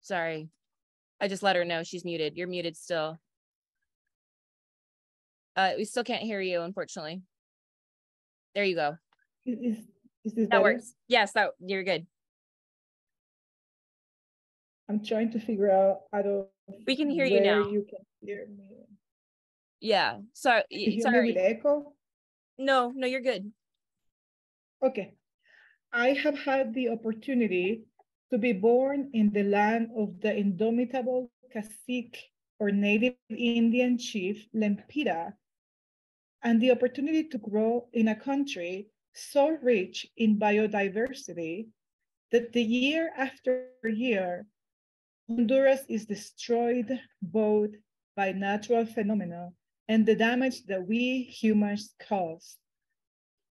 C: Sorry. I just let her know she's muted. You're muted still. We still can't hear you, unfortunately. There you go.
K: Is this
C: that
K: better?
C: Works? Yes, you're good.
K: I'm trying to figure out
C: we can hear you now.
K: You can hear me.
C: Yeah. Sorry.
K: You hear me with echo?
C: No, you're good.
K: Okay. I have had the opportunity to be born in the land of the indomitable cacique or native Indian chief Lempira, and the opportunity to grow in a country so rich in biodiversity that the year after year, Honduras is destroyed both by natural phenomena and the damage that we humans cause.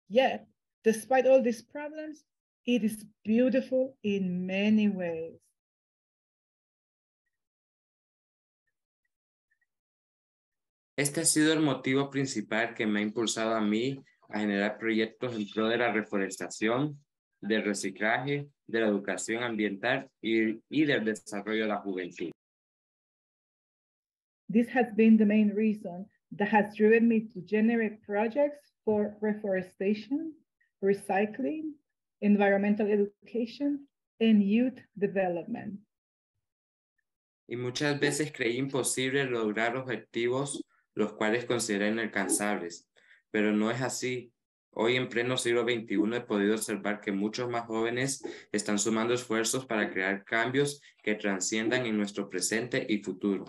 K: Yet, despite all these problems, it is beautiful in many ways.
J: Este ha sido el motivo principal que me ha impulsado a mí a generar proyectos en pro de la reforestación, del reciclaje, de la educación ambiental y del desarrollo de la juventud.
K: This has been the main reason that has driven me to generate projects for reforestation, recycling, environmental education, and youth development.
J: Y muchas veces creí imposible lograr objetivos los cuales consideré inalcanzables, pero no es así. Hoy en pleno siglo XXI he podido observar que muchos más jóvenes están sumando esfuerzos para crear cambios que trasciendan en nuestro presente y futuro.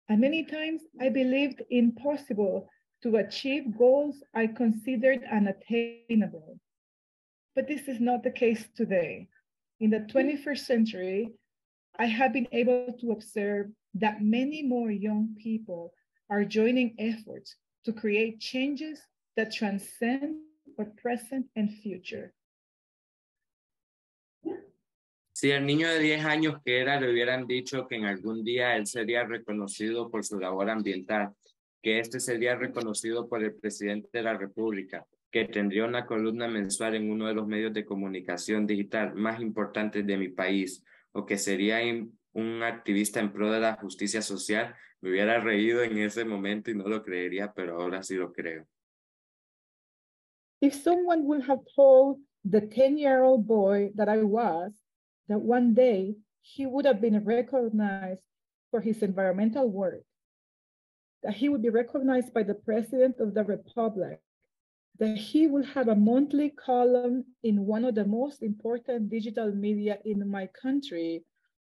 K: And many times I believed impossible to achieve goals I considered unattainable. But this is not the case today. In the 21st century, I have been able to observe that many more young people are joining efforts to create changes that transcend our present and future.
J: Si al niño de 10 años que era le hubieran dicho que en algún día él sería reconocido por su labor ambiental, que este sería reconocido por el presidente de la República, que tendría una columna mensual en uno de los medios de comunicación digital más importantes de mi país, o que sería un activista en pro de la justicia social, me hubiera reído en ese momento y no lo creería, pero ahora sí lo creo.
K: If someone would have told the 10-year-old boy that I was, that one day he would have been recognized for his environmental work, that he would be recognized by the President of the Republic, that he would have a monthly column in one of the most important digital media in my country,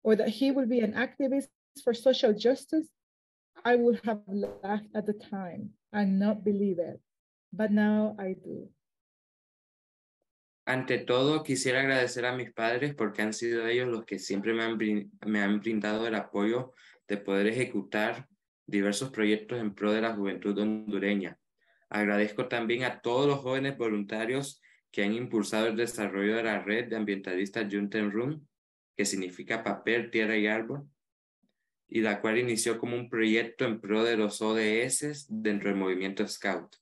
K: or that he would be an activist for social justice, I would have laughed at the time and not believe it. But now I do.
J: Ante todo, quisiera agradecer a mis padres porque han sido ellos los que siempre me han brindado el apoyo de poder ejecutar diversos proyectos en pro de la juventud hondureña. Agradezco también a todos los jóvenes voluntarios que han impulsado el desarrollo de la red de ambientalistas Youth and Room, que significa papel, tierra y árbol, y la cual inició como un proyecto en pro de los ODS dentro del movimiento Scout.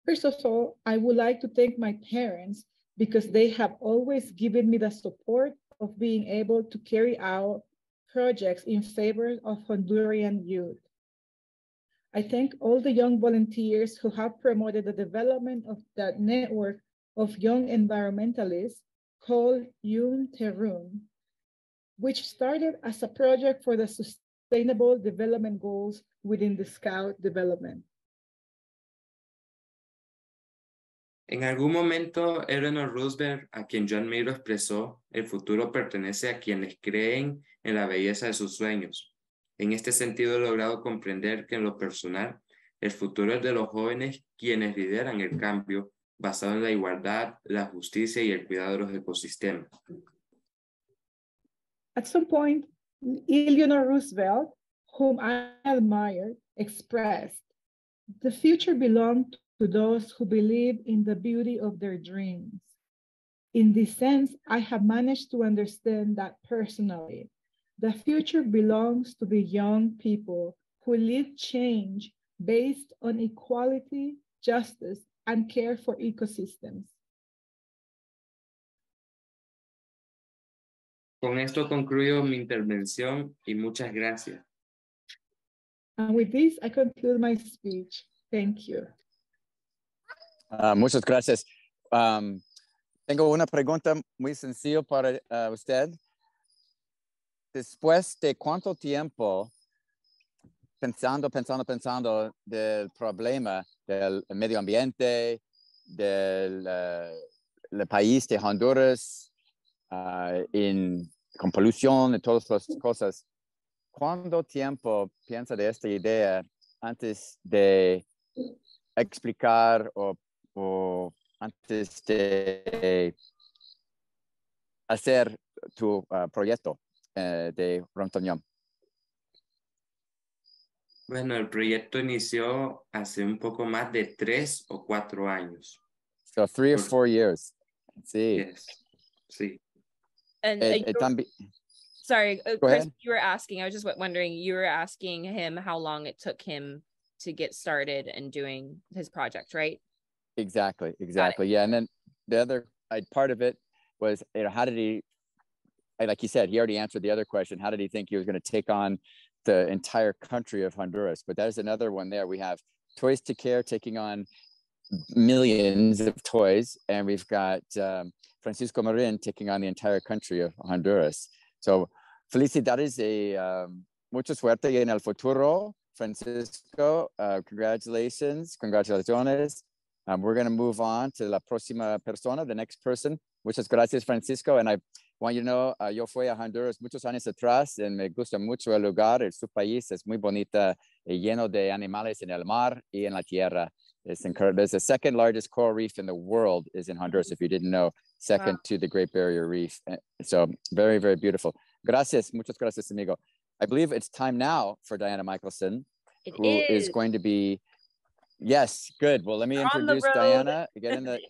K: First of all, I would like to thank my parents because they have always given me the support of being able to carry out projects in favor of Honduran youth. I thank all the young volunteers who have promoted the development of that network of young environmentalists called Youth and Room, which started as a project for the Sustainable Development Goals within the Scout development.
J: En algún momento, Eleanor Roosevelt, a quien yo admiro, expresó: el futuro pertenece a quienes creen en la belleza de sus sueños. En este sentido, he logrado comprender que en lo personal, el futuro es de los jóvenes quienes lideran el cambio basado en la igualdad, la justicia y el cuidado de los ecosistemas.
K: At some point, Eleanor Roosevelt, whom I admired, expressed, "The future belongs to those who believe in the beauty of their dreams." In this sense, I have managed to understand that personally. The future belongs to the young people who lead change based on equality, justice, and care for ecosystems.
J: Con esto concluyo mi intervención y muchas gracias.
K: And with this, I conclude my speech. Thank you.
B: Muchas gracias. Tengo una pregunta muy sencilla para usted. Después de cuánto tiempo pensando del problema del medio ambiente, del país de Honduras, con polución y todas las cosas, ¿cuánto tiempo piensa de esta idea antes de explicar o antes de hacer tu proyecto de Rontoñón?
J: Bueno, el proyecto inició hace un poco más de 3 o 4 años.
B: So 3 or 4 years. Sí.
J: Yes. Sí.
C: And sorry,
B: Go
C: Chris,
B: ahead.
C: you were asking, I was just wondering, you were asking him how long it took him to get started and doing his project, right?
B: Exactly. Yeah. And then the other part of it was, how did he, like you said, he already answered the other question. How did he think he was going to take on the entire country of Honduras? But there's another one there. We have Toys to Care taking on millions of toys, and we've got Francisco Marin taking on the entire country of Honduras. So felicidades mucha suerte en el futuro, Francisco. Congratulations. We're going to move on to la próxima persona, the next person. Muchas gracias, Francisco. And I want you to know, yo fui a Honduras muchos años atrás, y me gusta mucho el lugar. Su país es muy bonita, lleno de animales en el mar y en la tierra. It's incredible. There's the second largest coral reef in the world is in Honduras, if you didn't know, second to the Great Barrier Reef. So very, very beautiful. Gracias. Muchas gracias, amigo. I believe it's time now for Diana Michelson, who is going to be, yes, good. Well, let me introduce Diana. Get in the,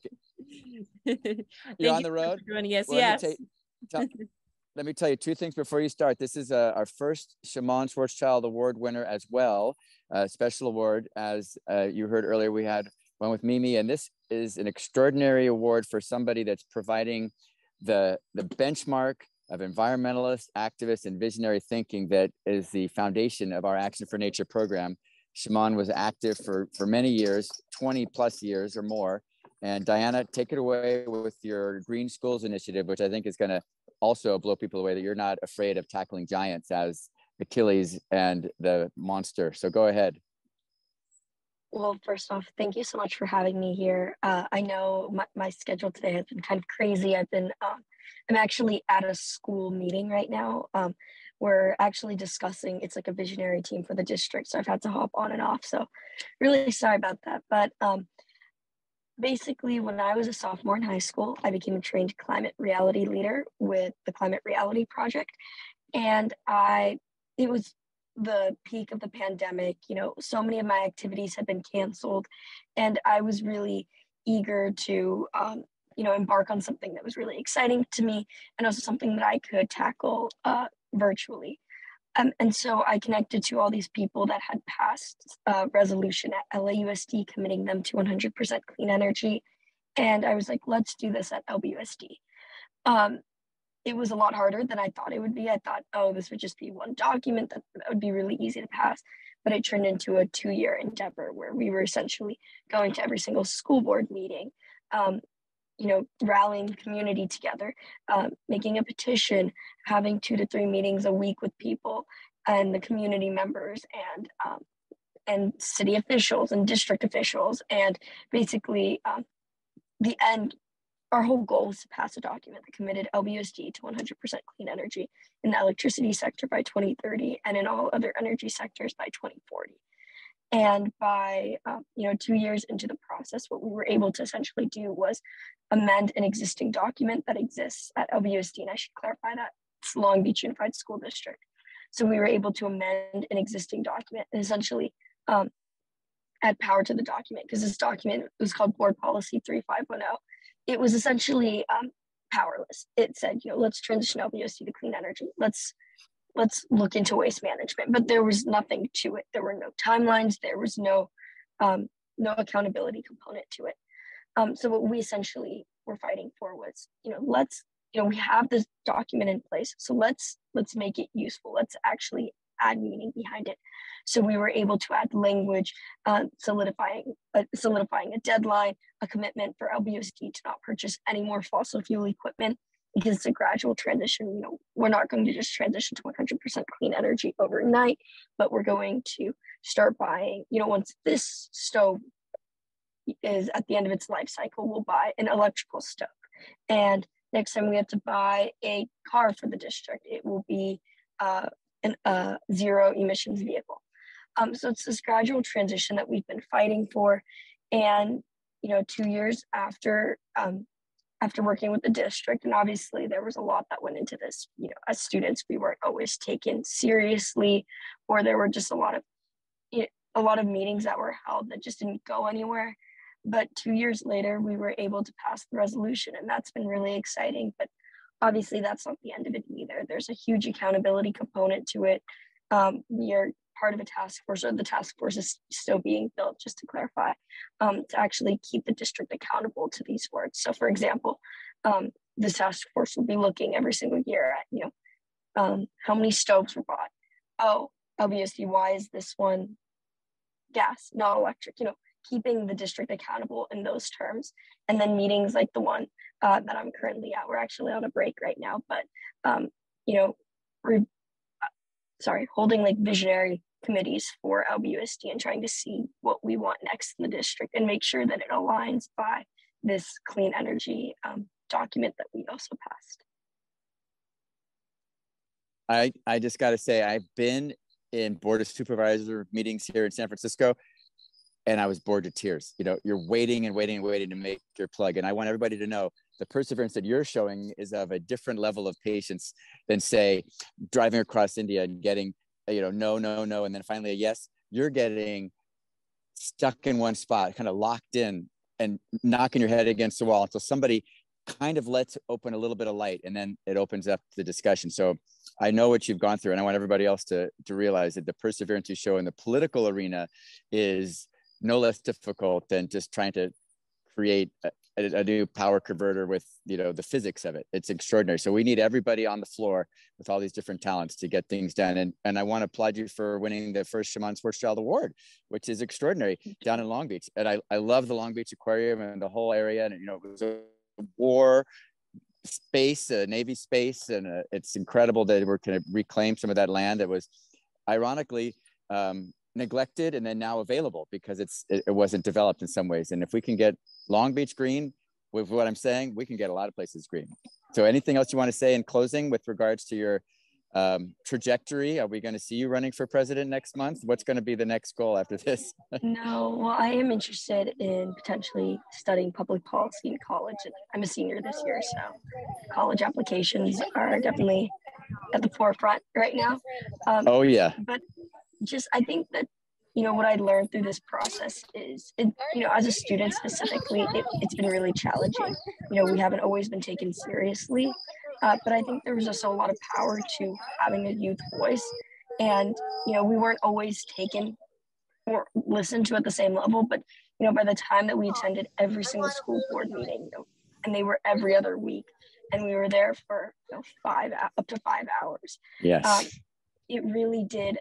B: you're on the road?
C: Yes,
B: well,
C: yes.
B: Let me tell you 2 things before you start. This is our first Shimon Schwarzschild Award winner as well, special award. As you heard earlier, we had one with Mimi, and this is an extraordinary award for somebody that's providing the benchmark of environmentalist, activist, and visionary thinking that is the foundation of our Action for Nature program. Shimon was active for many years, 20 plus years or more. And Diana, take it away with your Green Schools Initiative, which I think is going to also blow people away, that you're not afraid of tackling giants as Achilles and the monster. So go ahead.
L: Well, first off, thank you so much for having me here. I know my schedule today has been kind of crazy. I'm actually at a school meeting right now. We're actually discussing, it's like a visionary team for the district. So I've had to hop on and off. So really sorry about that. But basically, when I was a sophomore in high school, I became a trained climate reality leader with the Climate Reality Project. And it was the peak of the pandemic. So many of my activities had been canceled, and I was really eager to, embark on something that was really exciting to me, and also something that I could tackle virtually. And so I connected to all these people that had passed a resolution at LAUSD committing them to 100% clean energy. And I was like, let's do this at LBUSD. It was a lot harder than I thought it would be. I thought, oh, this would just be one document that would be really easy to pass. But it turned into a 2-year endeavor where we were essentially going to every single school board meeting, rallying the community together, making a petition, having 2 to 3 meetings a week with people and the community members and city officials and district officials. And basically the end, our whole goal is to pass a document that committed LBUSD to 100% clean energy in the electricity sector by 2030 and in all other energy sectors by 2040. And by 2 years into the process, what we were able to essentially do was amend an existing document that exists at LBUSD, and I should clarify that it's Long Beach Unified School District. So we were able to amend an existing document and essentially add power to the document, because this document was called Board Policy 3510. It was essentially powerless. It said, let's transition LBUSD to clean energy. Let's look into waste management, but there was nothing to it. There were no timelines. There was no accountability component to it. So what we essentially were fighting for was, we have this document in place, so let's make it useful. Let's actually add meaning behind it. So we were able to add language, solidifying a deadline, a commitment for LBUSD to not purchase any more fossil fuel equipment, because it's a gradual transition. We're not going to just transition to 100% clean energy overnight, but we're going to start buying, once this stove is at the end of its life cycle, we'll buy an electrical stove. And next time we have to buy a car for the district, it will be a zero emissions vehicle. So it's this gradual transition that we've been fighting for. And 2 years after working with the district, and obviously there was a lot that went into this. As students, we weren't always taken seriously, or there were just a lot of meetings that were held that just didn't go anywhere. But 2 years later, we were able to pass the resolution, and that's been really exciting. But obviously, that's not the end of it either. There's a huge accountability component to it. We are part of a task force, or the task force is still being built, just to clarify, to actually keep the district accountable to these words. So, for example, the task force will be looking every single year at, how many stoves were bought. Oh, obviously, why is this one gas, not electric? Keeping the district accountable in those terms. And then meetings like the one that I'm currently at. We're actually on a break right now, but holding like visionary committees for LBUSD and trying to see what we want next in the district and make sure that it aligns by this clean energy document that we also passed.
B: I just got to say, I've been in Board of Supervisor meetings here in San Francisco, and I was bored to tears. You're waiting and waiting and waiting to make your plug. And I want everybody to know the perseverance that you're showing is of a different level of patience than, say, driving across India and getting, no, no, no, and then finally a yes. You're getting stuck in one spot, kind of locked in and knocking your head against the wall until somebody kind of lets open a little bit of light, and then it opens up the discussion. So I know what you've gone through, and I want everybody else to realize that the perseverance you show in the political arena is no less difficult than just trying to create a new power converter with the physics of it. It's extraordinary. So we need everybody on the floor with all these different talents to get things done. And I want to applaud you for winning the first Shaman Sports Child Award, which is extraordinary down in Long Beach. And I love the Long Beach Aquarium and the whole area. And it was a war space, a Navy space, and it's incredible that we're going to reclaim some of that land that was ironically neglected and then now available because it wasn't developed in some ways. And if we can get Long Beach green with what I'm saying, we can get a lot of places green. So anything else you want to say in closing with regards to your trajectory? Are we going to see you running for president next month? What's going to be the next goal after this?
L: No, well, I am interested in potentially studying public policy in college. And I'm a senior this year, so college applications are definitely at the forefront right now.
B: Oh yeah.
L: But I think that, what I learned through this process is, as a student specifically, it's been really challenging. We haven't always been taken seriously, but I think there was also a lot of power to having a youth voice. And, we weren't always taken or listened to at the same level, but, by the time that we attended every single school board meeting, and they were every other week, and we were there for up to 5 hours.
B: Yes.
L: It really did.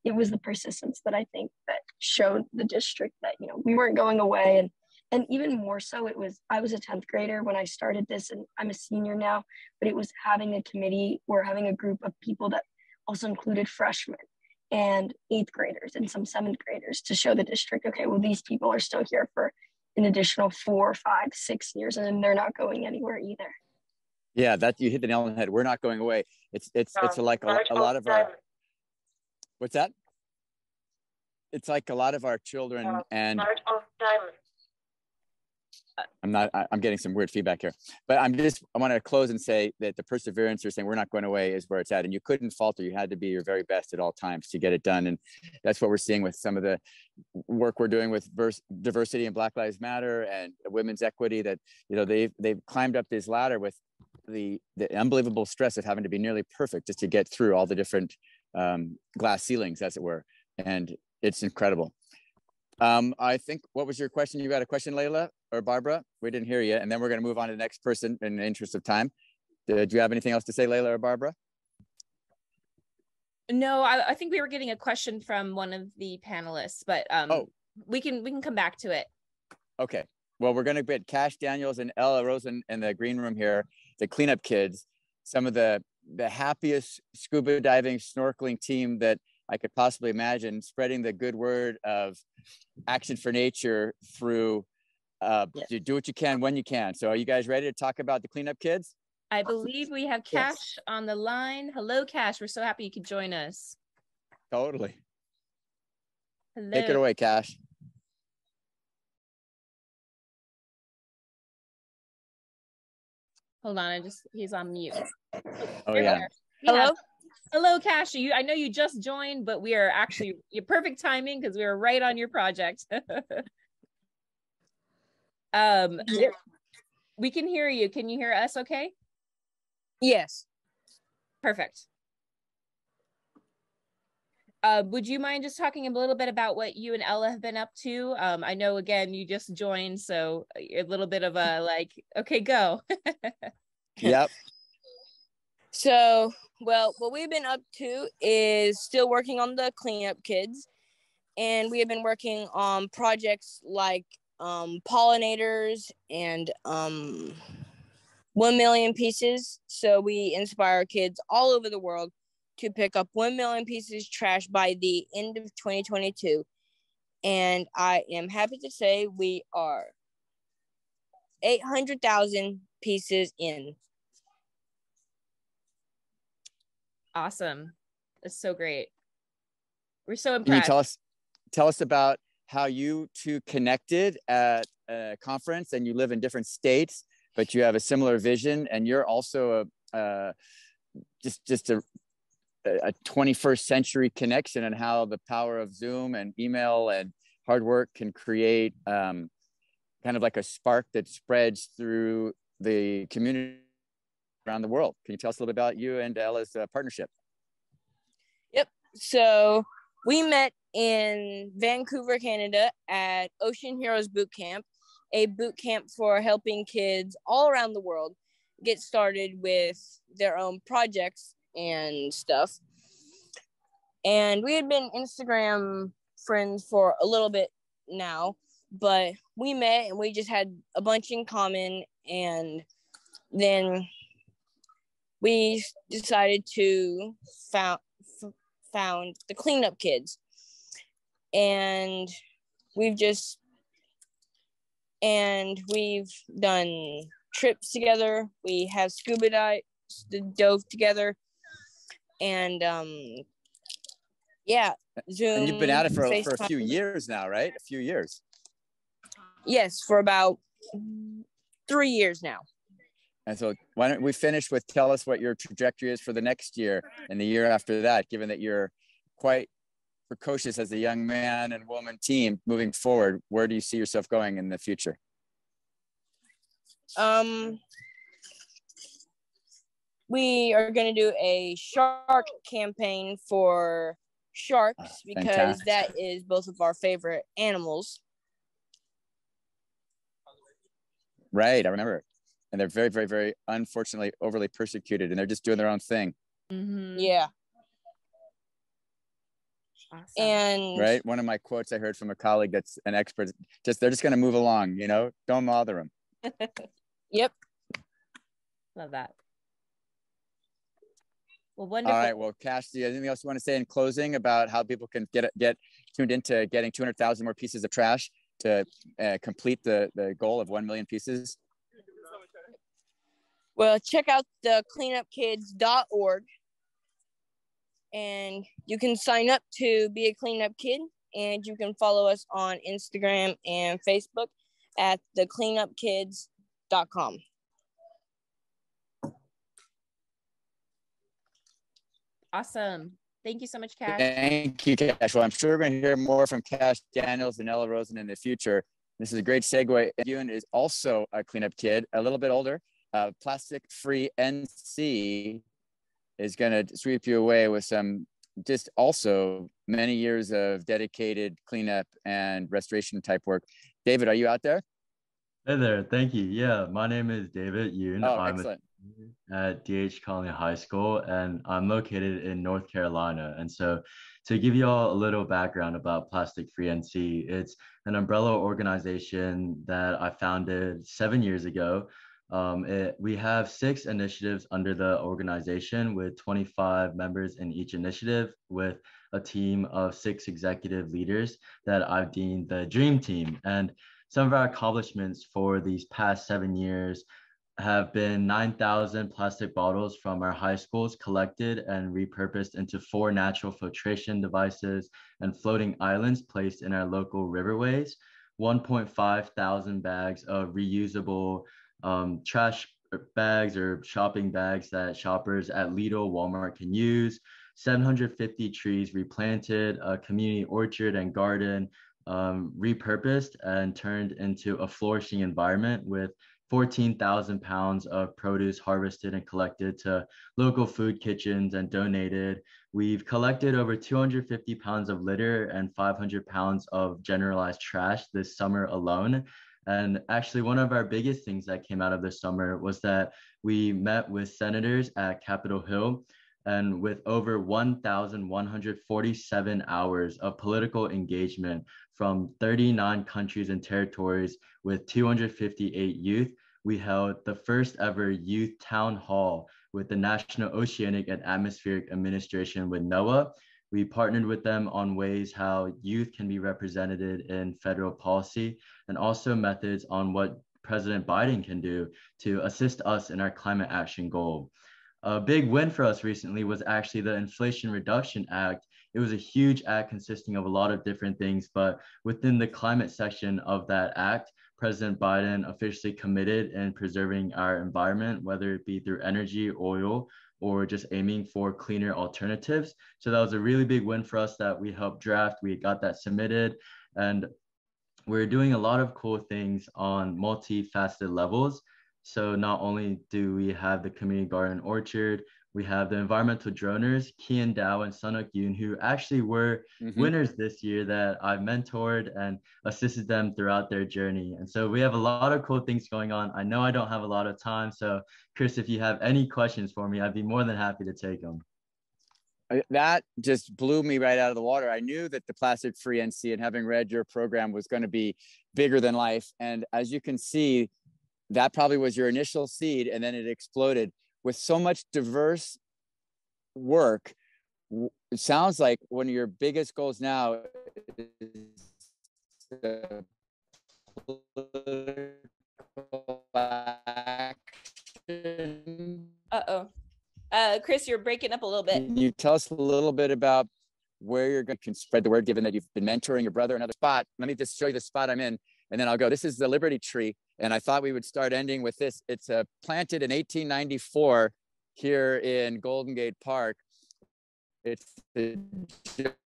L: It was the persistence that I think that showed the district that, we weren't going away. And even more so, I was a 10th grader when I started this, and I'm a senior now, but it was having a committee or having a group of people that also included freshmen and 8th graders and some 7th graders to show the district, okay, well, these people are still here for an additional 4, 5, 6 years, and they're not going anywhere either.
B: Yeah, that you hit the nail on the head. We're not going away. It's like a lot of our, what's that? It's like a lot of our children, and I'm getting some weird feedback here, but I want to close and say that the perseverance you're saying we're not going away is where it's at. And you couldn't falter. You had to be your very best at all times to get it done. And that's what we're seeing with some of the work we're doing with diversity and Black Lives Matter and women's equity, that, they've climbed up this ladder with the unbelievable stress of having to be nearly perfect just to get through all the different glass ceilings, as it were. And it's incredible. I think, what was your question? You got a question, Layla or Barbara? We didn't hear you. And then we're going to move on to the next person in the interest of time. Do you have anything else to say, Layla or Barbara?
C: No, I think we were getting a question from one of the panelists, but we can come back to it.
B: Okay. Well, we're going to get Cash Daniels and Ella Rosen in the green room here, the cleanup kids, some of the happiest scuba diving snorkeling team that I could possibly imagine, spreading the good word of action for nature through you do what you can when you can. So are you guys ready to talk about the cleanup kids?
C: I believe we have Cash on the line. Hello, Cash. We're so happy you could join us.
B: Totally.
C: Hello.
B: Take it away, Cash.
C: Hold on, he's on mute.
B: Oh yeah.
C: Hello? Hello, Cassie. I know you just joined, but we are actually your perfect timing because we were right on your project. We can hear you. Can you hear us okay?
M: Yes.
C: Perfect. Would you mind just talking a little bit about what you and Ella have been up to? I know, again, you just joined, so a little bit of a like, okay, go.
B: Yep.
M: So, well, what we've been up to is still working on the cleanup kids. And we have been working on projects like pollinators and 1 million pieces. So we inspire kids all over the world to pick up 1 million pieces trash by the end of 2022. And I am happy to say we are 800,000 pieces in.
C: Awesome. That's so great. We're so
B: Can
C: impressed.
B: you tell us about how you two connected at a conference, and you live in different states, but you have a similar vision, and you're also just a 21st century connection, and how the power of Zoom and email and hard work can create kind of like a spark that spreads through the community around the world. Can you tell us a little bit about you and Ella's partnership?
M: Yep. So we met in Vancouver, Canada at Ocean Heroes Boot Camp, a boot camp for helping kids all around the world get started with their own projects and stuff. And we had been Instagram friends for a little bit now, but we met and we just had a bunch in common. And then we decided to found the cleanup kids. And we've done trips together. We have scuba dove together, and yeah, Zoom.
B: And you've been at it for a few
M: FaceTime.
B: years now, right? A few years.
M: Yes, for about 3 years now.
B: And so why don't we finish with, tell us what your trajectory is for the next year and the year after that, given that you're quite precocious as a young man and woman team moving forward. Where do you see yourself going in the future?
M: We are going to do a shark campaign for sharks because
B: fantastic.
M: that is both of our favorite animals.
B: Right, I remember. And they're very, very, very, unfortunately, overly persecuted, and they're just doing their own thing.
C: Mm-hmm.
M: Yeah.
C: Awesome.
M: And
B: right, one of my quotes I heard from a colleague that's an expert, they're just going to move along, you know, don't bother them.
M: Yep.
C: Love that. Well, wonderful.
B: All right, well, Cash, do you have anything else you want to say in closing about how people can get tuned into getting 200,000 more pieces of trash to complete the goal of 1 million pieces?
M: Well, check out the cleanupkids.org, and you can sign up to be a cleanup kid, and you can follow us on Instagram and Facebook at thecleanupkids.com.
C: Awesome. Thank you so much, Cash.
B: Thank you, Cash. Well, I'm sure we're going to hear more from Cash Daniels and Ella Rosen in the future. This is a great segue. Ewan is also a cleanup kid, a little bit older. Plastic Free NC is going to sweep you away with some just also many years of dedicated cleanup and restoration type work. David, are you out there?
N: Hey there, thank you. Yeah, my name is David Yoon.
B: Oh,
N: I'm
B: excellent.
N: at DH Conley High School, and I'm located in North Carolina. And so to give you all a little background about Plastic Free NC, it's an umbrella organization that I founded 7 years ago. We have 6 initiatives under the organization with 25 members in each initiative, with a team of 6 executive leaders that I've deemed the dream team. And some of our accomplishments for these past 7 years have been 9,000 plastic bottles from our high schools collected and repurposed into 4 natural filtration devices and floating islands placed in our local riverways, 1,500 bags of reusable trash bags or shopping bags that shoppers at Lidl, Walmart can use, 750 trees replanted, a community orchard and garden repurposed and turned into a flourishing environment with 14,000 pounds of produce harvested and collected to local food kitchens and donated. We've collected over 250 pounds of litter and 500 pounds of generalized trash this summer alone. And actually, one of our biggest things that came out of this summer was that we met with senators at Capitol Hill, and with over 1,147 hours of political engagement from 39 countries and territories with 258 youth, we held the first ever youth town hall with the National Oceanic and Atmospheric Administration with NOAA. We partnered with them on ways how youth can be represented in federal policy, and also methods on what President Biden can do to assist us in our climate action goal. A big win for us recently was actually the Inflation Reduction Act. It was a huge act consisting of a lot of different things, but within the climate section of that act, President Biden officially committed in preserving our environment, whether it be through energy, oil, or just aiming for cleaner alternatives. So that was a really big win for us that we helped draft. We got that submitted, and we're doing a lot of cool things on multifaceted levels. So not only do we have the community garden orchard, we have the environmental droners, Kian Dao and Sunuk Yoon, who actually were winners this year that I mentored and assisted them throughout their journey. And so we have a lot of cool things going on. I know I don't have a lot of time. So Chris, if you have any questions for me, I'd be more than happy to take them.
B: That just blew me right out of the water. I knew that the Plastic Free NC, and having read your program, was going to be bigger than life. And as you can see, that probably was your initial seed, and then it exploded with so much diverse work. It sounds like one of your biggest goals now is political action.
C: Chris, you're breaking up a little bit.
B: Can you tell us a little bit about where you're going to spread the word, given that you've been mentoring your brother in another spot? Let me just show you the spot I'm in, and then I'll go. This is the Liberty Tree, and I thought we would start ending with this. It's planted in 1894 here in Golden Gate Park. It's the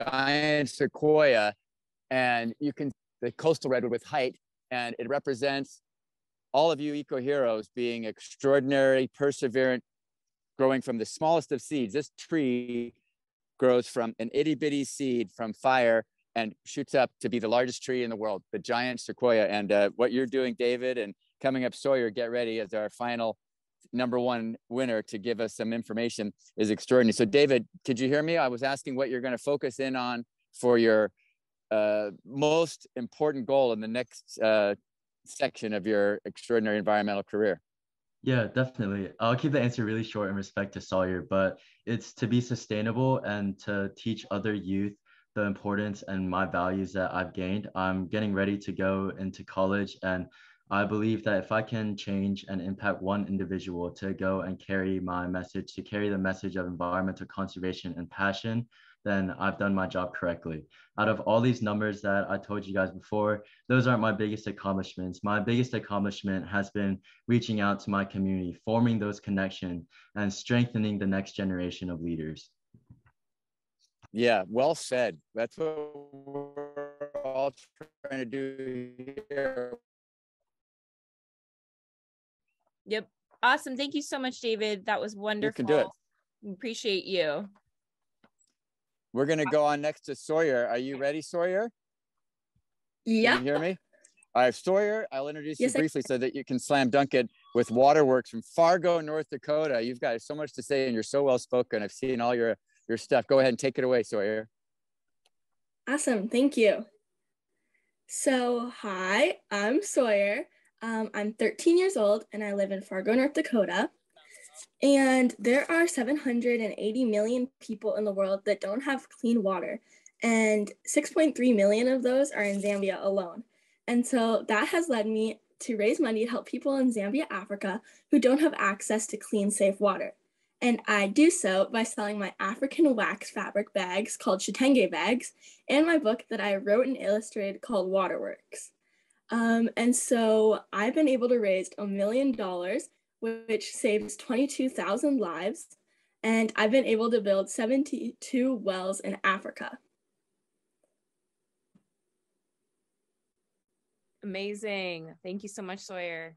B: giant sequoia, and you can the coastal redwood with height, and it represents all of you eco-heroes being extraordinary, perseverant, growing from the smallest of seeds. This tree grows from an itty-bitty seed from fire and shoots up to be the largest tree in the world, the giant sequoia. And what you're doing, David, and coming up, Sawyer, get ready as our final #1 winner to give us some information, is extraordinary. So David, could you hear me? I was asking what you're going to focus in on for your most important goal in the next section of your extraordinary environmental career.
N: Yeah, definitely. I'll keep the answer really short in respect to Sawyer, but it's to be sustainable and to teach other youth the importance and my values that I've gained. I'm getting ready to go into college, and I believe that if I can change and impact one individual to go and carry my message, to carry the message of environmental conservation and passion, then I've done my job correctly. Out of all these numbers that I told you guys before, those aren't my biggest accomplishments. My biggest accomplishment has been reaching out to my community, forming those connections, and strengthening the next generation of leaders.
B: Yeah, well said. That's what we're all trying to do here.
C: Yep. Awesome. Thank you so much, David. That was wonderful.
B: You can do it.
C: Appreciate you.
B: We're going to go on next to Sawyer. Are you ready, Sawyer?
O: Yeah.
B: Can you hear me? All right, Sawyer, I'll introduce you briefly so that you can slam dunk it with Waterworks from Fargo, North Dakota. You've got so much to say, and you're so well spoken. I've seen all your stuff. Go ahead and take it away, Sawyer.
O: Awesome. Thank you. So, hi, I'm Sawyer. I'm 13 years old, and I live in Fargo, North Dakota. And there are 780 million people in the world that don't have clean water. And 6.3 million of those are in Zambia alone. And so that has led me to raise money to help people in Zambia, Africa, who don't have access to clean, safe water. And I do so by selling my African wax fabric bags called Shitenge bags, and my book that I wrote and illustrated called Waterworks. And so I've been able to raise $1 million which saves 22,000 lives. And I've been able to build 72 wells in Africa.
C: Amazing. Thank you so much, Sawyer.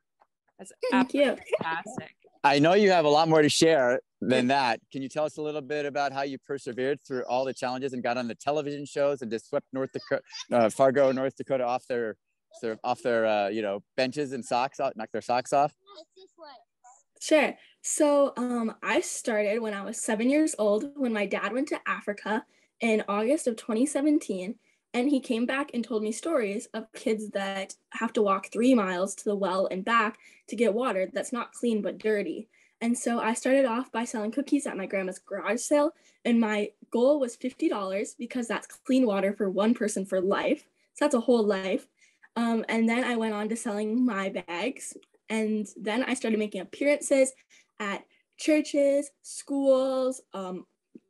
C: That's
O: absolutely
C: fantastic.
B: I know you have a lot more to share than that. Can you tell us a little bit about how you persevered through all the challenges and got on the television shows and just swept Fargo, North Dakota off their benches and socks out, knocked their socks off?
O: Sure. So I started when I was 7 years old, when my dad went to Africa in August of 2017. And he came back and told me stories of kids that have to walk 3 miles to the well and back to get water that's not clean but dirty. And so I started off by selling cookies at my grandma's garage sale. And my goal was $50 because that's clean water for one person for life. So that's a whole life. And then I went on to selling my bags. And then I started making appearances at churches, schools,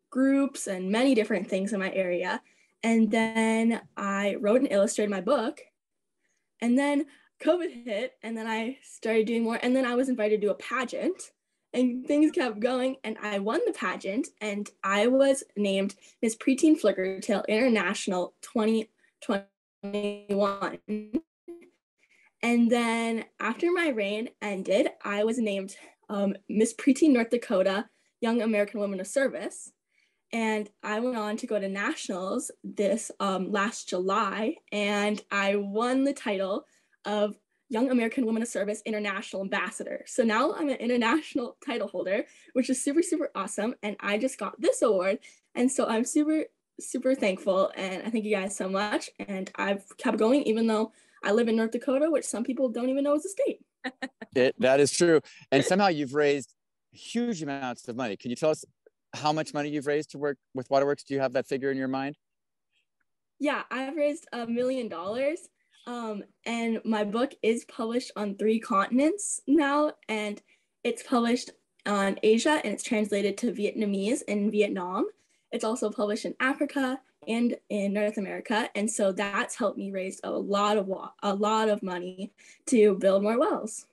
O: groups, and many different things in my area. And then I wrote and illustrated my book. And then COVID hit, and then I started doing more. And then I was invited to a pageant, and things kept going. And I won the pageant, and I was named Miss Preteen Flickertail International 2021. And then after my reign ended, I was named Miss Preteen North Dakota Young American Woman of Service. And I went on to go to nationals this last July, and I won the title of Young American Woman of Service International Ambassador. So now I'm an international title holder, which is super, super awesome. And I just got this award. And so I'm super, super thankful. And I thank you guys so much. And I've kept going, even though I live in North Dakota, which some people don't even know is a state.
B: That is true. And somehow you've raised huge amounts of money. Can you tell us how much money you've raised to work with Waterworks? Do you have that figure in your mind?
O: Yeah, I've raised $1 million. And my book is published on 3 continents now, and it's published on Asia, and it's translated to Vietnamese in Vietnam. It's also published in Africa and in North America. And so that's helped me raise a lot of money to build more wells.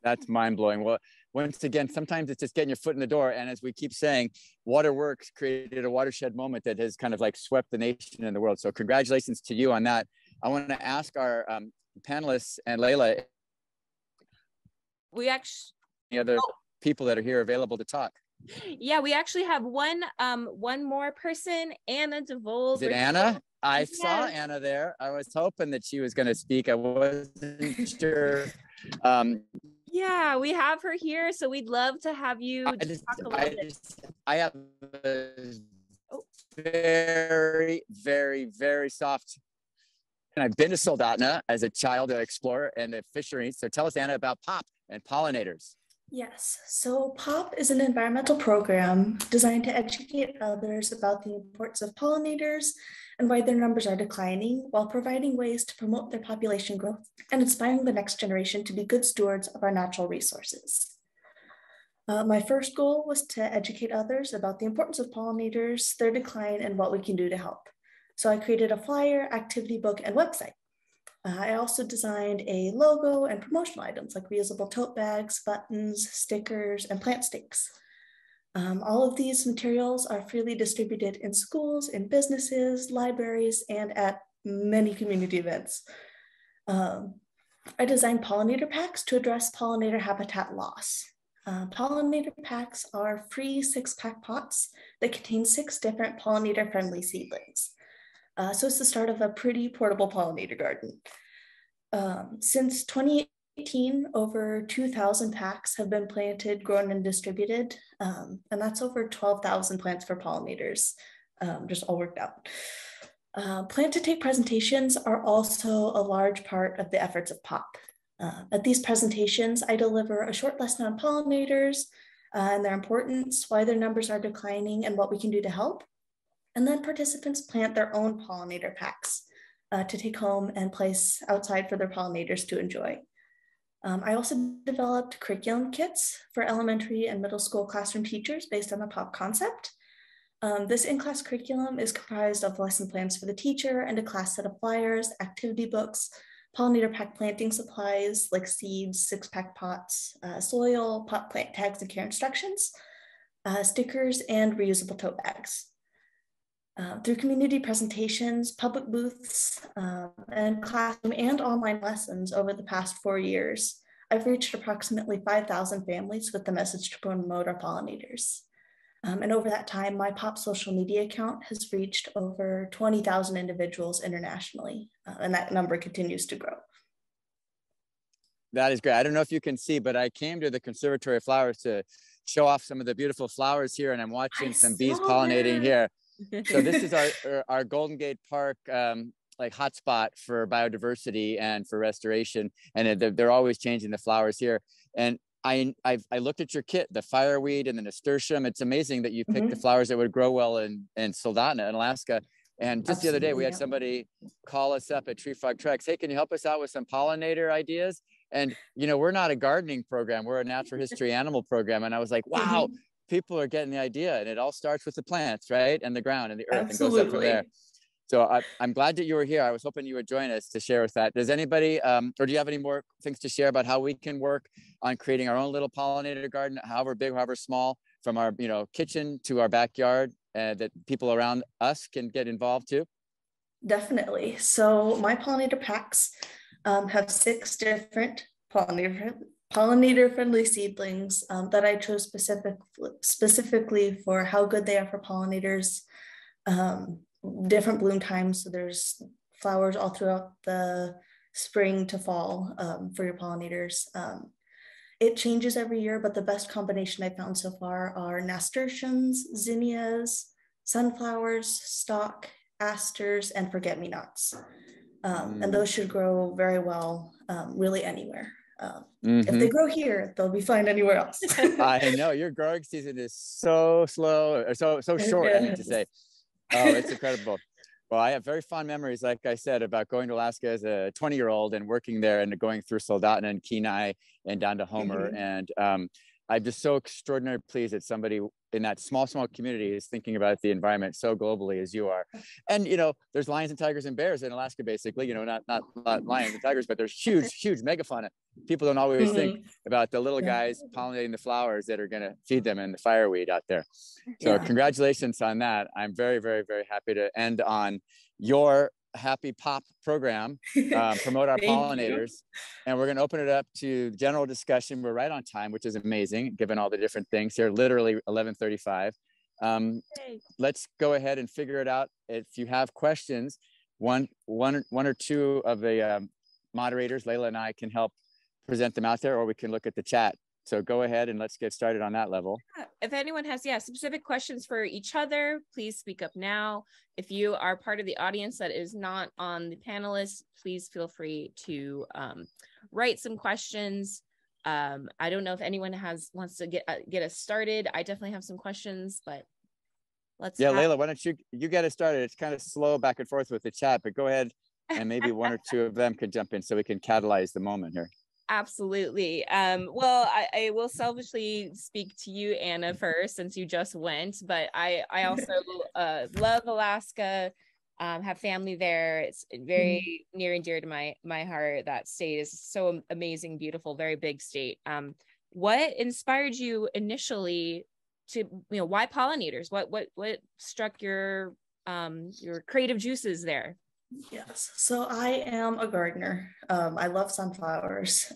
B: That's mind-blowing. Well, once again, sometimes it's just getting your foot in the door. And as we keep saying, Waterworks created a watershed moment that has kind of like swept the nation and the world. So congratulations to you on that. I want to ask our panelists and Layla,
C: we actually,
B: any other people that are here available to talk?
C: Yeah, we actually have one more person, Anna DeVol.
B: Is it Anna? I saw Anna there. I was hoping that she was going to speak. I wasn't sure.
C: Yeah, we have her here, so we'd love to have you talk a little bit.
B: I have a very, very, very soft, and I've been to Soldotna as a child explorer and a fishery. So tell us, Anna, about POP and pollinators.
P: Yes, so POP is an environmental program designed to educate others about the importance of pollinators and why their numbers are declining, while providing ways to promote their population growth and inspiring the next generation to be good stewards of our natural resources. My first goal was to educate others about the importance of pollinators, their decline, and what we can do to help. So I created a flyer, activity book, and website. I also designed a logo and promotional items like reusable tote bags, buttons, stickers, and plant stakes. All of these materials are freely distributed in schools, in businesses, libraries, and at many community events. I designed pollinator packs to address pollinator habitat loss. Pollinator packs are free 6-pack pots that contain 6 different pollinator-friendly seedlings. So it's the start of a pretty portable pollinator garden. Since 2018, over 2,000 packs have been planted, grown, and distributed. And that's over 12,000 plants for pollinators, just all worked out. Plant-to-take presentations are also a large part of the efforts of POP. At these presentations, I deliver a short lesson on pollinators and their importance, why their numbers are declining, and what we can do to help. And then participants plant their own pollinator packs to take home and place outside for their pollinators to enjoy. I also developed curriculum kits for elementary and middle school classroom teachers based on the POP concept. This in-class curriculum is comprised of lesson plans for the teacher and a class set of flyers, activity books, pollinator pack planting supplies like seeds, 6-pack pots, soil, pot plant tags and care instructions, stickers, and reusable tote bags. Through community presentations, public booths, and classroom and online lessons over the past 4 years, I've reached approximately 5,000 families with the message to promote our pollinators. And over that time, my POP social media account has reached over 20,000 individuals internationally, and that number continues to grow.
B: That is great. I don't know if you can see, but I came to the Conservatory of Flowers to show off some of the beautiful flowers here, and I'm watching some bees pollinating here. So this is our Golden Gate Park like hotspot for biodiversity and for restoration, and they're always changing the flowers here. And I looked at your kit, the fireweed and the nasturtium. It's amazing that you picked the flowers that would grow well in Soldotna in Alaska. And just the other day, we had somebody call us up at Tree Frog Treks. Hey, can you help us out with some pollinator ideas? And, you know, we're not a gardening program. We're a natural history animal program. And I was like, wow, people are getting the idea. And it all starts with the plants, right? And the ground and the earth and goes up from there. So I'm glad that you were here. I was hoping you would join us to share with that. Does anybody, or do you have any more things to share about how we can work on creating our own little pollinator garden, however big, however small, from our kitchen to our backyard, that people around us can get involved too?
P: Definitely. So my pollinator packs have 6 different pollinator-friendly seedlings that I chose specifically for how good they are for pollinators. Different bloom times, so there's flowers all throughout the spring to fall for your pollinators. It changes every year, but the best combination I found so far are nasturtiums, zinnias, sunflowers, stock, asters, and forget-me-nots. And those should grow very well, really anywhere. If they grow here, they'll be fine anywhere else.
B: I know your growing season is so slow, or so short, I mean to say. Oh, it's incredible. Well, I have very fond memories, like I said, about going to Alaska as a 20-year-old and working there and going through Soldotna and Kenai and down to Homer. And I'm just so extraordinarily pleased that somebody in that small community is thinking about the environment so globally as you are. And, you know, there's lions and tigers and bears in Alaska, basically, you know, not lions and tigers, but there's huge megafauna. People don't always think about the little guys pollinating the flowers that are going to feed them in the fireweed out there. So congratulations on that. I'm very, very, very happy to end on your Happy Pop program, promote our pollinators. And we're going to open it up to general discussion. We're right on time, which is amazing, given all the different things here, literally 11:35. Let's go ahead and figure it out. If you have questions, one or two of the moderators, Layla and I, can help present them out there, or we can look at the chat. So go ahead and let's get started on that level.
C: If anyone has specific questions for each other, please speak up now. If you are part of the audience that is not on the panelists, please feel free to write some questions. I don't know if anyone wants to get us started. I definitely have some questions, but let's.
B: Layla, why don't you get us started? It's kind of slow back and forth with the chat, but go ahead and maybe one or two of them could jump in so we can catalyze the moment here.
C: Absolutely. Well, I will selfishly speak to you, Anna, first, since you just went, but I also love Alaska, have family there. It's very near and dear to my heart. That state is so amazing, beautiful, very big state. What inspired you initially to, why pollinators? What struck your creative juices there?
P: Yes, so I am a gardener. I love sunflowers.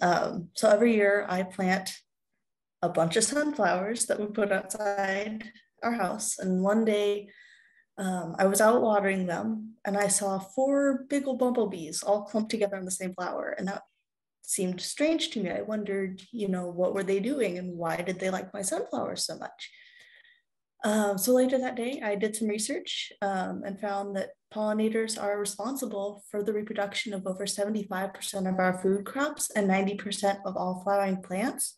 P: So every year I plant a bunch of sunflowers that we put outside our house. And one day I was out watering them and I saw 4 big old bumblebees all clumped together on the same flower. And that seemed strange to me. I wondered, what were they doing and why did they like my sunflowers so much? So later that day, I did some research and found that pollinators are responsible for the reproduction of over 75% of our food crops and 90% of all flowering plants,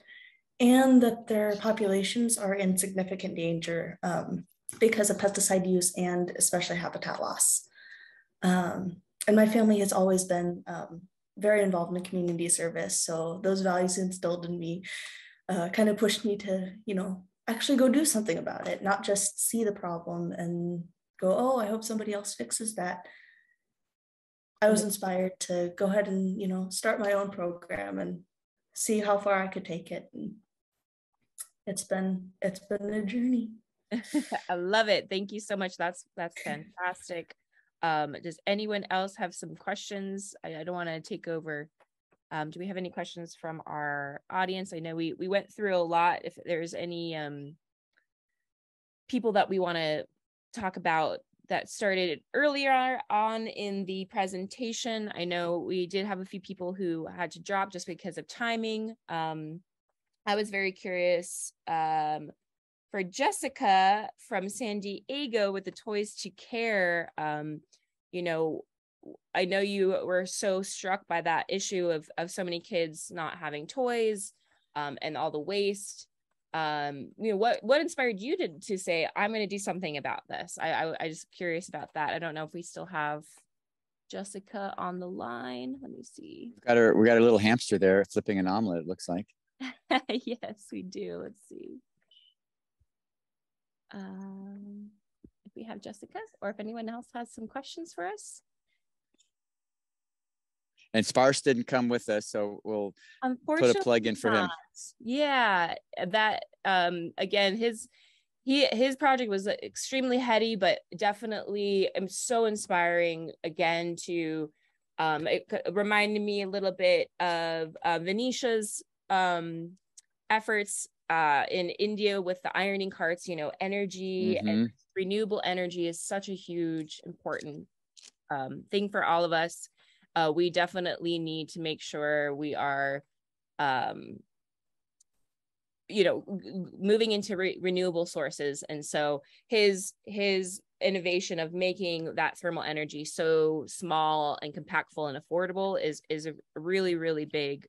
P: and that their populations are in significant danger because of pesticide use and especially habitat loss. And my family has always been very involved in community service. So those values instilled in me kind of pushed me to, actually go do something about it, not just see the problem and go, oh, I hope somebody else fixes that. I was inspired to go ahead and, you know, start my own program and see how far I could take it. And it's been a journey.
C: I love it. Thank you so much. That's fantastic. Does anyone else have some questions? I don't want to take over. Do we have any questions from our audience? I know we went through a lot. If there's any people that we want to talk about that started earlier on in the presentation, I know we did have a few people who had to drop just because of timing. I was very curious for Jessica from San Diego with the Toys to Care. You know, I know you were so struck by that issue of so many kids not having toys and all the waste. You know, what inspired you to say, I'm going to do something about this? I just curious about that. I don't know if we still have Jessica on the line. Let me see.
B: We got a little hamster there flipping an omelet, it looks like.
C: Yes, we do. Let's see. If we have Jessica, or if anyone else has some questions for us.
B: And Sparse didn't come with us, so we'll put a plug in for him.
C: Yeah, that again, his project was extremely heady, but definitely so inspiring. Again, to it reminded me a little bit of Venetia's efforts in India with the ironing carts. You know, energy and renewable energy is such a huge, important thing for all of us. We definitely need to make sure we are, you know, moving into renewable sources. And so his innovation of making that thermal energy so small and compactful and affordable is a really, really big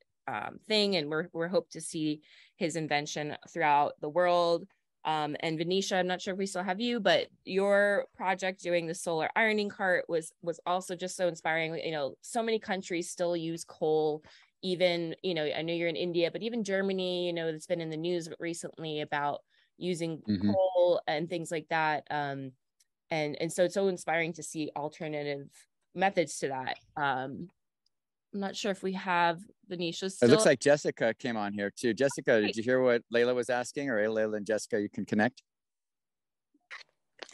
C: thing. And we're hope to see his invention throughout the world. And Venetia, I'm not sure if we still have you, but your project doing the solar ironing cart was also just so inspiring. You know, so many countries still use coal. Even, you know, I know you're in India, but even Germany, you know, it's been in the news recently about using coal and things like that. And so it's so inspiring to see alternative methods to that. I'm not sure if we have Venetia still.
B: It looks like Jessica came on here too. Jessica, did you hear what Layla was asking? Or Layla and Jessica, you can connect.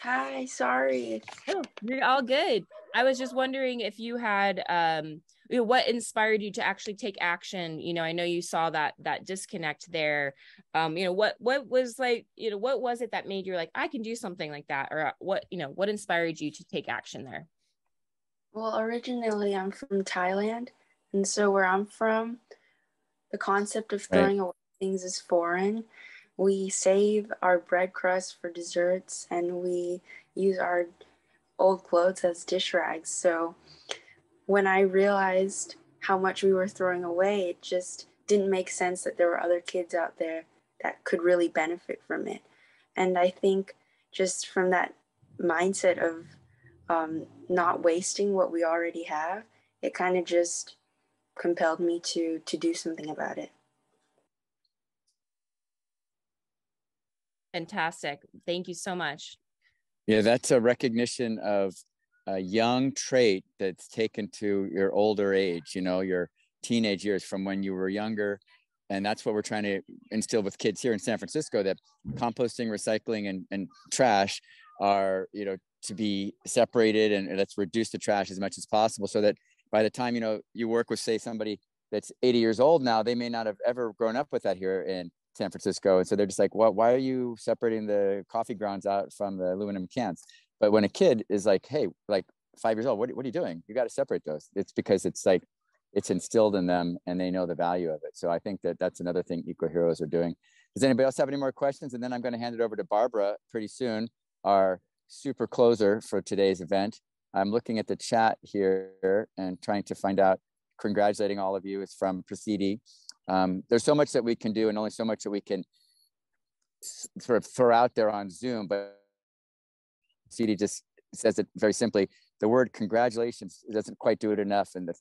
I: Hi, sorry.
C: Oh, you're all good. I was just wondering if you had, you know, what inspired you to actually take action. You know, I know you saw that disconnect there. You know, what was like, you know, what was it that made you like, I can do something like that? Or what, you know, what inspired you to take action there?
I: Well, originally I'm from Thailand. And so where I'm from, the concept of throwing away things is foreign. We save our bread crust for desserts and we use our old clothes as dish rags. So when I realized how much we were throwing away, it just didn't make sense that there were other kids out there that could really benefit from it. And I think just from that mindset of not wasting what we already have, it kind of just compelled me to do something about it.
C: Fantastic. Thank you so much.
B: Yeah, that's a recognition of a young trait that's taken to your older age, you know, your teenage years from when you were younger. And that's what we're trying to instill with kids here in San Francisco, that composting, recycling, and trash are, you know, to be separated, and let's reduce the trash as much as possible, so that by the time, you know, you work with, say, somebody that's 80 years old now, they may not have ever grown up with that here in San Francisco. And so they're just like, well, why are you separating the coffee grounds out from the aluminum cans? But when a kid is like, hey, like 5 years old, what are you doing? You got to separate those. It's because it's like, it's instilled in them and they know the value of it. So I think that that's another thing Eco Heroes are doing. Does anybody else have any more questions? And then I'm going to hand it over to Barbara pretty soon, our super closer for today's event. I'm looking at the chat here and trying to find out, congratulating all of you. It's from Prasidi. There's so much that we can do and only so much that we can sort of throw out there on Zoom, but Prasidi just says it very simply. The word congratulations doesn't quite do it enough, and the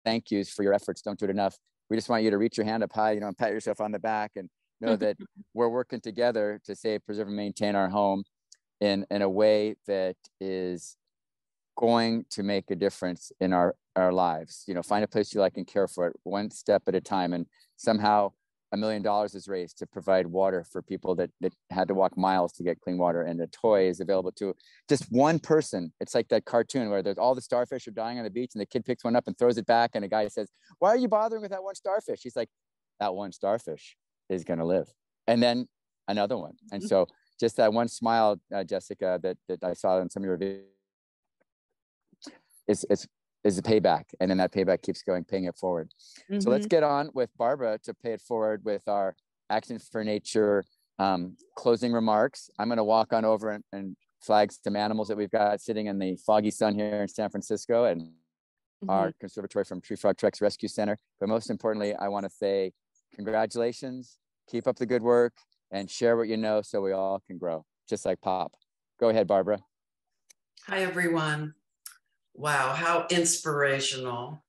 B: thank yous for your efforts don't do it enough. We just want you to reach your hand up high, you know, and pat yourself on the back and know that we're working together to save, preserve, and maintain our home in a way that is going to make a difference in our our lives. You know, find a place you like and care for it one step at a time. And somehow $1 million is raised to provide water for people that had to walk miles to get clean water. And the toy is available to just one person. It's like that cartoon where there's all the starfish are dying on the beach and the kid picks one up and throws it back. And the guy says, "Why are you bothering with that one starfish?" He's like, "That one starfish is going to live." And then another one. And so just that one smile, Jessica, that I saw in some of your videos is a payback. And then that payback keeps going, paying it forward. So let's get on with Barbara to pay it forward with our Action for Nature closing remarks. I'm going to walk on over and flag some animals that we've got sitting in the foggy sun here in San Francisco and our conservatory from Tree Frog Treks Rescue Center. But most importantly, I want to say congratulations, keep up the good work, and share what you know so we all can grow, just like Pop. Go ahead, Barbara.
Q: Hi, everyone. Wow, how inspirational.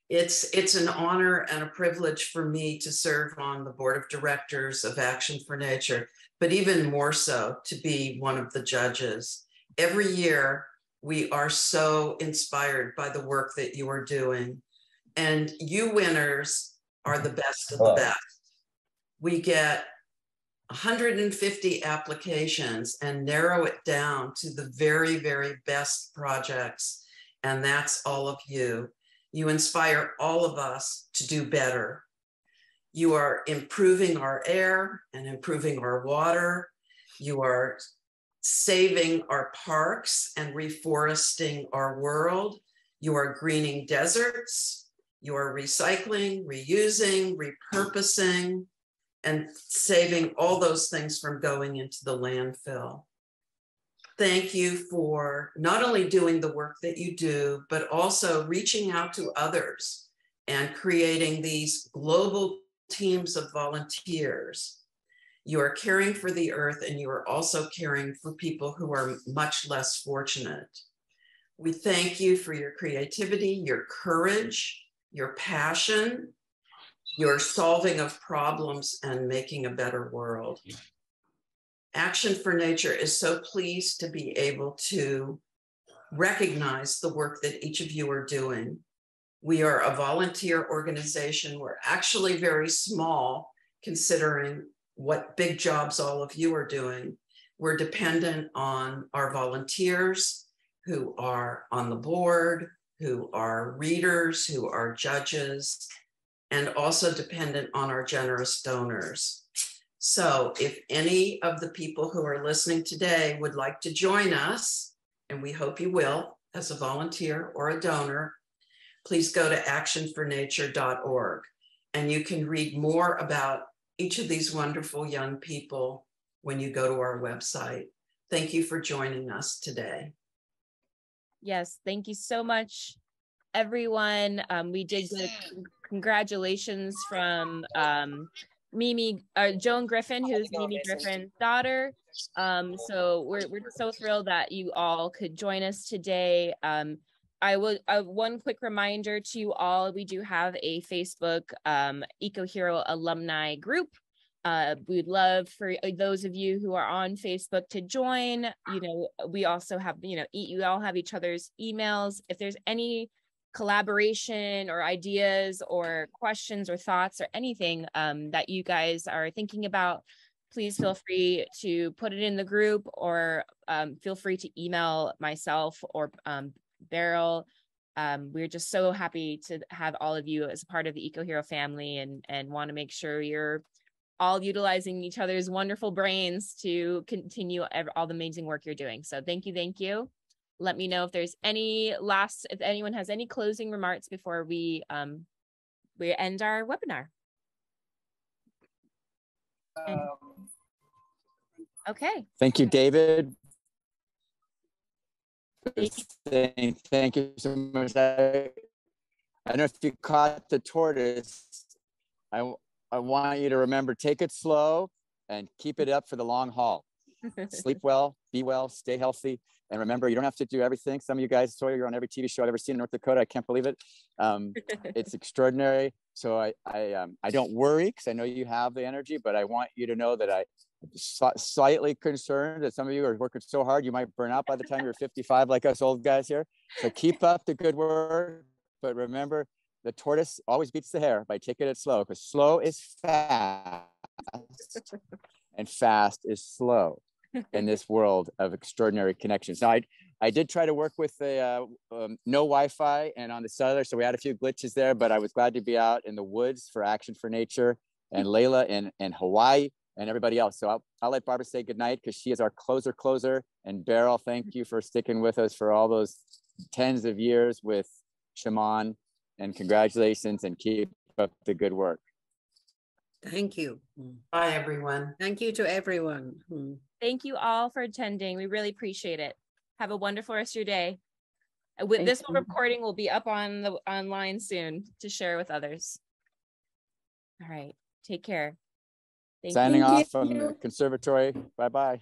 Q: It's an honor and a privilege for me to serve on the board of directors of Action for Nature, but even more so to be one of the judges. Every year, we are so inspired by the work that you are doing, and you winners are the best of the best. We get 150 applications and narrow it down to the very, very best projects. And that's all of you. You inspire all of us to do better. You are improving our air and improving our water. You are saving our parks and reforesting our world. You are greening deserts. You are recycling, reusing, repurposing, and saving all those things from going into the landfill. Thank you for not only doing the work that you do, but also reaching out to others and creating these global teams of volunteers. You are caring for the earth, and you are also caring for people who are much less fortunate. We thank you for your creativity, your courage, your passion, your solving of problems, and making a better world. Action for Nature is so pleased to be able to recognize the work that each of you are doing. We are a volunteer organization. We're actually very small, considering what big jobs all of you are doing. We're dependent on our volunteers who are on the board, who are readers, who are judges, and also dependent on our generous donors. So if any of the people who are listening today would like to join us, and we hope you will, as a volunteer or a donor, please go to actionfornature.org, and you can read more about each of these wonderful young people when you go to our website. Thank you for joining us today.
C: Yes, thank you so much, everyone. We did get congratulations from Joan Griffin, who's Mimi Griffin's daughter. So we're so thrilled that you all could join us today. One quick reminder to you all, we do have a Facebook Eco Hero alumni group. We'd love for those of you who are on Facebook to join. We also have, you all have each other's emails. If there's any collaboration or ideas or questions or thoughts or anything that you guys are thinking about, please feel free to put it in the group, or feel free to email myself or Beryl. We're just so happy to have all of you as a part of the Eco Hero family, and want to make sure you're all utilizing each other's wonderful brains to continue all the amazing work you're doing. So thank you. Let me know if there's if anyone has any closing remarks before we end our webinar. Okay.
B: Thank you, David. Thank you so much. I don't know if you caught the tortoise. I want you to remember, take it slow and keep it up for the long haul. Sleep well, be well, stay healthy. And remember, you don't have to do everything. Some of you guys, Sawyer, you're on every TV show I've ever seen in North Dakota. I can't believe it. It's extraordinary. So I don't worry, because I know you have the energy, but I want you to know that I'm slightly concerned that some of you are working so hard, you might burn out by the time you're 55, like us old guys here. So keep up the good work. but remember, the tortoise always beats the hare by taking it slow, because slow is fast and fast is slow in this world of extraordinary connections. Now, I did try to work with the no Wi-Fi and on the cellular, so we had a few glitches there, but I was glad to be out in the woods for Action for Nature, and Layla in Hawaii, and everybody else. So I'll let Barbara say goodnight, because she is our closer. And Beryl, thank you for sticking with us for all those tens of years with Shaman, and congratulations, and keep up the good work.
A: Thank you.
Q: Bye, everyone.
A: Thank you to everyone.
C: Thank you all for attending. We really appreciate it. Have a wonderful rest of your day. With this recording will be up on the online soon to share with others. All right. Take care.
B: Signing off from the conservatory. Bye-bye.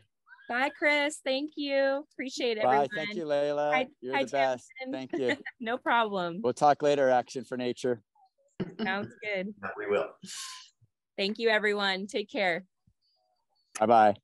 C: Bye, Chris. Thank you. Appreciate it,
B: Bye.
C: everyone.
B: Thank you, Layla. You're the best. Thank you.
C: No problem.
B: We'll talk later, Action for Nature.
C: Sounds good.
B: We will.
C: Thank you, everyone. Take care.
B: Bye-bye.